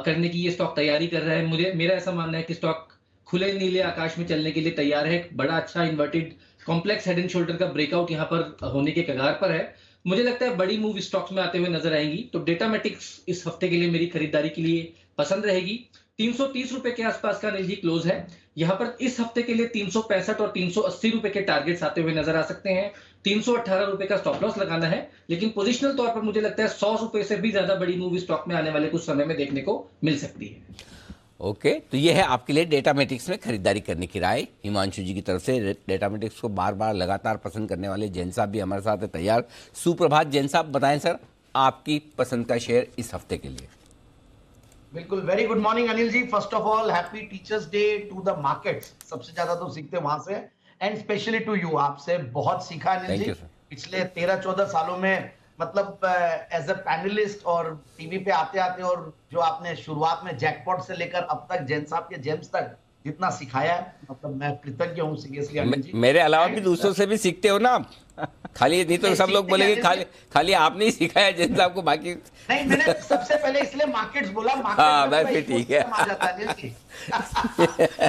[SPEAKER 8] करने की ये स्टॉक तैयारी कर रहा है, मेरा ऐसा मानना है कि स्टॉक खुले नीले आकाश में चलने के लिए तैयार है। बड़ा अच्छा inverted complex head and shoulder का ब्रेकआउट यहाँ पर होने के कगार पर है। मुझे लगता है बड़ी मूव स्टॉक्स में आते हुए नजर आएंगी, तो डेटामेटिक्स इस हफ्ते के लिए मेरी खरीदारी के लिए पसंद रहेगी। 330 रुपए के आसपास का अनिल जी क्लोज है। यहाँ पर इस हफ्ते के लिए 365 और 380 रुपए के टारगेट्स आते हुए नजर आ सकते हैं। 318 रुपए का स्टॉप लॉस लगाना है, लेकिन पोजिशनल तौर पर मुझे लगता है 100 रुपए से भी ज्यादा बड़ी मूव स्टॉक में आने वाले कुछ समय में देखने को मिल सकती है।
[SPEAKER 1] ओके, तो ये है आपके लिए डेटामेटिक्स में खरीदारी करने की राय हिमांशु जी की तरफ से। डेटामेटिक्स को बार बार लगातार पसंद करने वाले जैन साहब भी हमारे साथ है तैयार। सुप्रभात जैन साहब, बताएं सर आपकी पसंद का शेयर इस हफ्ते के लिए।
[SPEAKER 9] बिल्कुल, very good morning Anil ji. First of all happy teachers day to the markets. सबसे ज्यादा तो सीखते वहां से, एंड स्पेशली टू यू, आपसे बहुत सीखा अनिल जी। पिछले 13-14 सालों में मतलब एज अ पैनलिस्ट और टीवी पे आते आते, और जो आपने शुरुआत में जैकपॉट से लेकर अब तक जैन साहब के जेम्स तक जितना सिखाया है, मतलब मैं कृतज्ञ हूँ सीरियसली अनिल जी।
[SPEAKER 1] मेरे अलावा भी दूसरों से भी सीखते हो ना आप, खाली नहीं तो सब लोग बोलेंगे खाली आपने ही सिखाया जैन साहब को, बाकी
[SPEAKER 9] नहीं, मैंने सबसे पहले इसलिए मार्केट्स बोला,
[SPEAKER 1] हाँ, मैं भी ठीक है।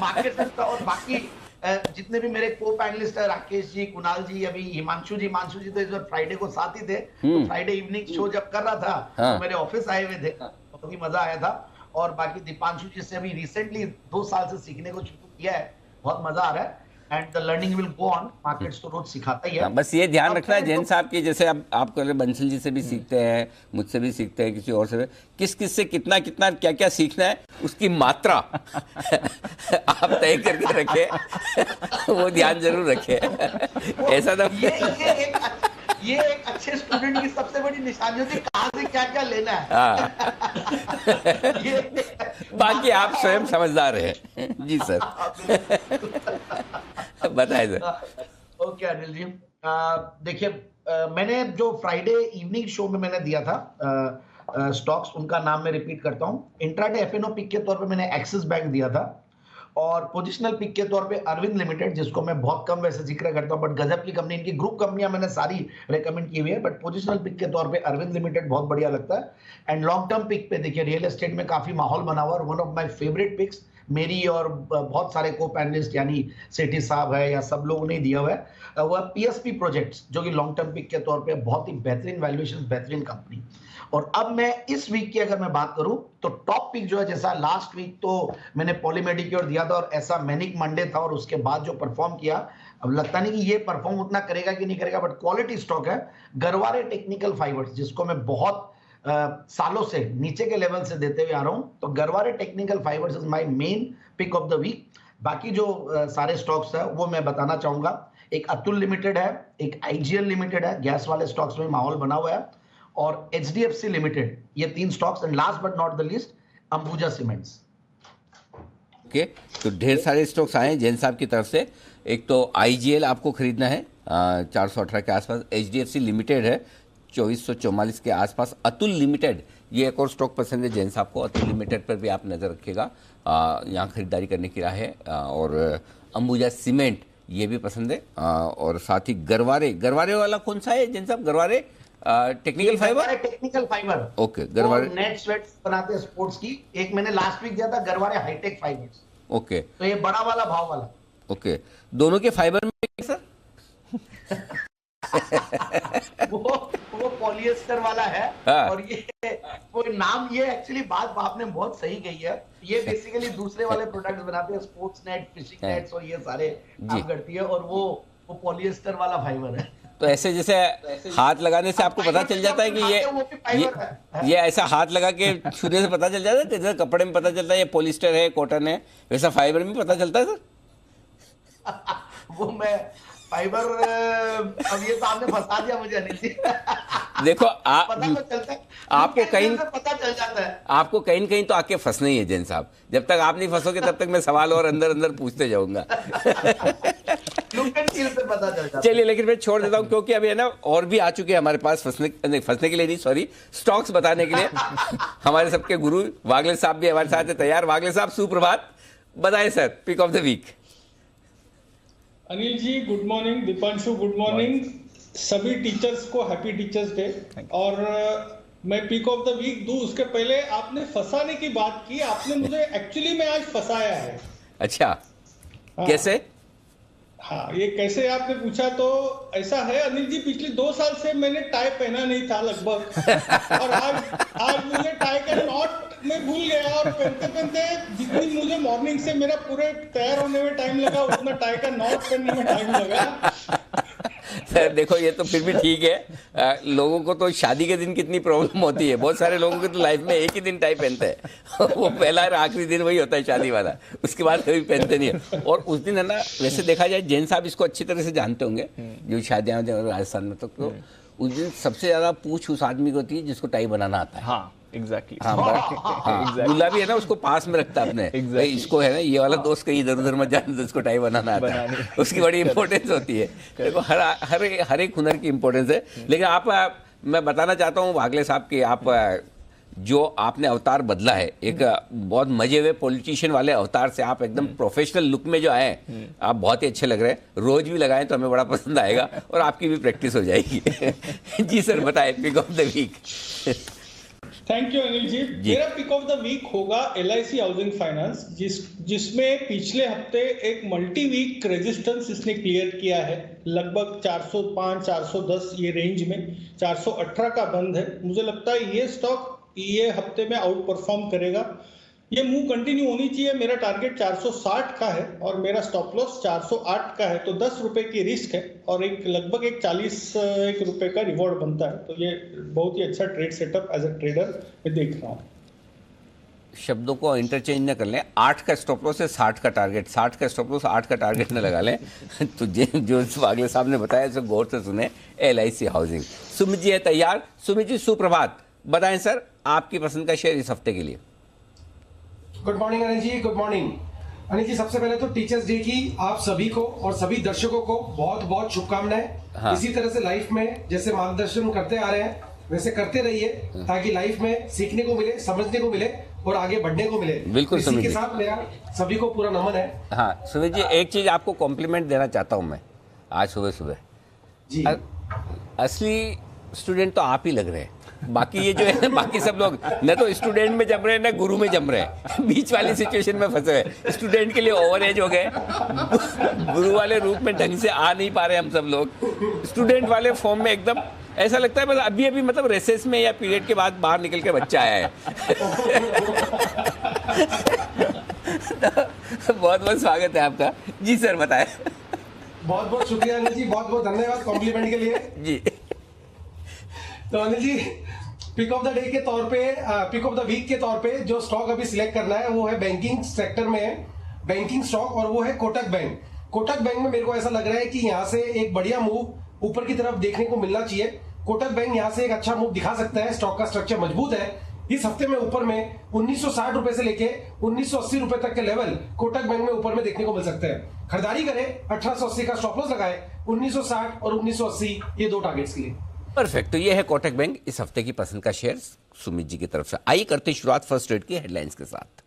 [SPEAKER 9] मार्केट और बाकी जितने भी मेरे को पैनलिस्ट है, राकेश जी, कुणाल जी, अभी हिमांशु जी तो इस बार फ्राइडे को साथ ही थे, तो फ्राइडे इवनिंग शो जब कर रहा था तो मेरे ऑफिस आए हुए थे, बहुत ही मजा आया था। और बाकी दीपांशु जी से अभी रिसेंटली 2 साल से सीखने को शुरू किया है, बहुत मजा आ रहा है, and the learning will go on. Markets तो रोज सिखाता ही है।
[SPEAKER 1] बस ये ध्यान रखना है जैन साहब की, जैसे आप कर रहे बंसल जी से भी सीखते हैं, मुझसे भी सीखते हैं, किसी और से भी, किस से कितना क्या क्या सीखना है उसकी मात्रा आप तय करके रखें, वो ध्यान जरूर रखें। ऐसा तो
[SPEAKER 9] ये एक अच्छे स्टूडेंट की सबसे बड़ी निशानी होती है, कहाँ से क्या क्या लेना है।
[SPEAKER 1] बाकी आप स्वयं समझदार हैं। जी सर, बताइए सर।
[SPEAKER 9] ओके अनिल जी, देखिए मैंने जो फ्राइडे इवनिंग शो में मैंने दिया था स्टॉक्स, उनका नाम मैं रिपीट करता हूँ। इंट्राडे एफएनओ पिक के तौर पे मैंने एक्सिस बैंक दिया था, और पोजिशनल पिक के तौर पे अरविंद लिमिटेड, जिसको मैं बहुत कम वैसे जिक्र करता हूं, बट गजब की कंपनी, इनकी ग्रुप कंपनियां मैंने सारी रेकमेंड की हुई है, बट पोजिशनल पिक के तौर पे अरविंद लिमिटेड बहुत बढ़िया लगता है। एंड लॉन्ग टर्म पिक पे देखिए रियल एस्टेट में काफी माहौल बना हुआ, और one of my favourite picks मेरी और बहुत सारे को पैनलिस्ट यानी सेठी साहब है या सब लोगों ने दिया हुआ है, वो पीएसपी प्रोजेक्ट्स, जो कि लॉन्ग टर्म पिक के तौर पे बहुत ही बेहतरीन वैल्यूएशन, बेहतरीन कंपनी। और अब मैं इस वीक की अगर मैं बात करूं तो टॉप पिक जो है, जैसा लास्ट वीक तो मैंने पॉलीमेडिक्योर दिया था और ऐसा मैनिक मंडे था, और उसके बाद जो परफॉर्म किया, अब लगता नहीं कि ये परफॉर्म उतना करेगा कि नहीं करेगा, बट क्वालिटी स्टॉक है गरवारे टेक्निकल फाइबर्स, जिसको मैं बहुत सालों से नीचे के लेवल से देते हुए आ रहा हूं। तो Garware Technical Fibres is my main pick of the week. बाकी जो सारे स्टॉक्स है वो मैं बताना चाहूंगा। एक अतुल लिमिटेड है, एक आईजीएल लिमिटेड है, गैस वाले स्टॉक्स में माहौल बना हुआ है, और एचडीएफसी लिमिटेड, ये 3 stocks. And last but not the least Ambuja cements.
[SPEAKER 1] Okay, तो ढेर सारे स्टॉक्स आए हैं जैन साहब की तरफ से। एक तो आईजीएल आपको खरीदना है 418 के आसपास, एचडीएफसी लिमिटेड है 2444 के आसपास, अतुल लिमिटेड, ये एक और स्टॉक पसंद है जैन साहब को, अतुल लिमिटेड पर भी आप नज़र रखिएगा, यहाँ खरीदारी करने की राह है। और अंबुजा सीमेंट ये भी पसंद है, और साथ ही गरवारे वाला कौन सा है जैन साहब? Garware technical
[SPEAKER 9] fibre,
[SPEAKER 1] okay, Garware
[SPEAKER 9] net sweats बनाते हैं स्पोर्ट्स की। एक मैंने लास्ट वीक दिया था गरवारे हाईटेक फाइबर्स,
[SPEAKER 1] ओके,
[SPEAKER 9] तो ये बड़ा वाला भाव वाला,
[SPEAKER 1] ओके। दोनों के फाइबर में सर
[SPEAKER 9] वो पॉलिएस्टर वाला है, और ये वो नाम, ये एक्चुअली बात आपने बहुत सही कही है, ये बेसिकली दूसरे वाले प्रोडक्ट्स बनाते हैं, स्पोर्ट्स नेट, फिशिंग नेट्स और ये सारे काम करती है, और वो पॉलिएस्टर वाला फाइबर है।
[SPEAKER 1] तो ऐसे जैसे हाथ लगाने से आपको पता चल जाता है कि ये ऐसा हाथ लगा के छूने से पता चल जाता है, जैसे कपड़े में पता चलता है ये पॉलिस्टर है, कॉटन है, वैसा फाइबर में पता चलता है सर?
[SPEAKER 9] वो मैं फाइबर, अब ये तो आपने फंसा दिया मुझे अनिल जी।
[SPEAKER 1] देखो
[SPEAKER 9] पता तो चलता है,
[SPEAKER 1] आपको कहीं
[SPEAKER 9] पता चल जाता है,
[SPEAKER 1] आपको कहीं कहीं तो आके फंसना ही है जैन साहब। जब तक आप नहीं फंसोगे तब तक मैं सवाल और अंदर अंदर पूछते जाऊंगा।
[SPEAKER 9] से पता चल जाता है।
[SPEAKER 1] चलिए, लेकिन मैं छोड़ देता हूँ, क्योंकि अभी है ना और भी आ चुके हैं हमारे पास फंसने के लिए नहीं, सॉरी, स्टॉक्स बताने के लिए। हमारे सबके गुरु वागले साहब भी हमारे साथ है तैयार। वागले साहब सुप्रभात, बताएं sir pick of the week.
[SPEAKER 10] Anil ji good morning, Deepanshu good morning, सभी टीचर्स को हैप्पी टीचर्स डे। और मैं पिक ऑफ द वीक दूं उसके पहले आपने फंसाने की बात की, आपने मुझे एक्चुअली में आज फंसाया है।
[SPEAKER 1] अच्छा, कैसे?
[SPEAKER 10] हाँ, ये कैसे आपने पूछा, तो ऐसा है अनिल जी, पिछले 2 साल से मैंने टाई पहना नहीं था लगभग, और आज मुझे टाई का नॉट मैं भूल गया, और पहनते जितनी मुझे मॉर्निंग से मेरा पूरे तैयार होने में टाइम लगा, उतना टाई का नॉट पहनने में टाइम लगा।
[SPEAKER 1] सर देखो, ये तो फिर भी ठीक है, लोगों को तो शादी के दिन कितनी प्रॉब्लम होती है, बहुत सारे लोगों के तो लाइफ में एक ही दिन टाई पहनते हैं, वो पहला और आखिरी दिन वही होता है शादी वाला, उसके बाद कभी पहनते नहीं है। और उस दिन है ना, वैसे देखा जाए जैन साहब इसको अच्छी तरह से जानते होंगे, जो शादियां राजस्थान में, तो उस दिन सबसे ज्यादा पूछ उस आदमी को होती है जिसको टाई बनाना आता है।
[SPEAKER 2] हाँ एग्जैक्टली,
[SPEAKER 1] दूल्हा भी है ना, उसको पास में रखता है अपने, इसको है ना, ये वाला दोस्त कहीं इधर उधर मत जाने, इसको टाई बनाना आता है, उसकी बड़ी इंपॉर्टेंस होती है। देखो हर एक हुनर की इंपॉर्टेंस है। लेकिन आप मैं बताना चाहता हूँ वागले साहब कि आप जो आपने अवतार बदला है, एक बहुत मजे हुए पॉलिटिशियन वाले अवतार से आप एकदम प्रोफेशनल लुक में जो आए, आप बहुत ही अच्छे लग रहे हैं। रोज भी लगाएं तो हमें बड़ा पसंद आएगा और आपकी भी प्रैक्टिस हो जाएगी। जी सर, बताएं pick of the week.
[SPEAKER 10] Thank you Anil ji. मेरा पिक ऑफ द वीक होगा LIC हाउसिंग फाइनेंस, जिसमें पिछले हफ्ते एक मल्टी वीक रेजिस्टेंस इसने क्लियर किया है, लगभग 405 410 ये रेंज में, 418 का बंद है। मुझे लगता है ये स्टॉक ये हफ्ते में आउट परफॉर्म करेगा। ये मूव कंटिन्यू होनी चाहिए। मेरा टारगेट 460 का है और मेरा स्टॉप लॉस 408 का है, तो 10 रुपए की रिस्क है और लगभग 40 रुपए का रिवॉर्ड बनता है। तो ये बहुत ही अच्छा trade setup as a trader मैं देख रहा हूँ।
[SPEAKER 1] शब्दों को इंटरचेंज न कर लें। 8 का स्टॉप लॉस है, 60 का टारगेट, 60 का स्टॉप लॉस, 8 का टारगेट न लगा लें। तो जो वागले साहब ने बताया उसे गौर से सुने। LIC housing. सुमित जी है तैयार। सुमित जी सुप्रभात, बताएं सर आपकी पसंद का शेयर इस हफ्ते के लिए।
[SPEAKER 11] Good morning Anil ji, good morning Anil जी। सबसे पहले तो टीचर्स डे की आप सभी को और सभी दर्शकों को बहुत बहुत शुभकामनाएं।
[SPEAKER 1] हाँ।
[SPEAKER 11] इसी तरह से लाइफ में जैसे मार्गदर्शन करते आ रहे हैं वैसे करते रहिए, ताकि लाइफ में सीखने को मिले, समझने को मिले और आगे बढ़ने को मिले।
[SPEAKER 1] बिल्कुल
[SPEAKER 11] इसी
[SPEAKER 1] सुमित
[SPEAKER 11] के
[SPEAKER 1] जी।
[SPEAKER 11] साथ मेरा सभी को पूरा नमन है।
[SPEAKER 1] हाँ सुमित जी, एक चीज आपको कॉम्प्लीमेंट देना चाहता हूँ मैं आज सुबह सुबह
[SPEAKER 11] जी।
[SPEAKER 1] असली स्टूडेंट तो आप ही लग रहे हैं। बाकी ये जो है ना, बाकी सब लोग न तो स्टूडेंट में जम रहे हैं, न गुरु में जम रहे हैं, बीच वाली सिचुएशन में फंसे हुए। स्टूडेंट के लिए ओवर एज हो गए, गुरु वाले रूप में ढंग से आ नहीं पा रहे हम सब लोग। स्टूडेंट वाले फॉर्म में एकदम ऐसा लगता है बस अभी अभी मतलब रेसेस में या पीरियड के बाद बाहर निकल के बच्चा आया है। बहुत बहुत स्वागत है आपका। जी सर बताएं।
[SPEAKER 11] बहुत बहुत शुक्रिया अनिल जी, बहुत बहुत धन्यवाद कॉम्प्लीमेंट के लिए।
[SPEAKER 1] जी
[SPEAKER 11] तो Anil ji, pick of the day के तौर पे, पिक ऑफ द वीक के तौर पे जो स्टॉक अभी सिलेक्ट करना है वो है बैंकिंग सेक्टर में है, बैंकिंग स्टॉक, और वो है कोटक बैंक। कोटक बैंक में मेरे को ऐसा लग रहा है कि यहाँ से एक बढ़िया मूव ऊपर की तरफ देखने को मिलना चाहिए। कोटक बैंक यहाँ से एक अच्छा मूव दिखा सकता है। स्टॉक का स्ट्रक्चर मजबूत है। इस हफ्ते में ऊपर में 1960 रुपए से लेके 1980 रुपए तक के लेवल कोटक बैंक में ऊपर में देखने को मिल सकते हैं। खरीदारी करें, 1880 का स्टॉप लॉस लगाए, 1960 और 1980 ये 2 टारगेट्स के लिए।
[SPEAKER 1] परफेक्ट। तो ये है कोटक बैंक इस हफ्ते की पसंद का शेयर सुमित जी की तरफ से। आइए करते शुरुआत फर्स्ट ट्रेड की हेडलाइंस के साथ।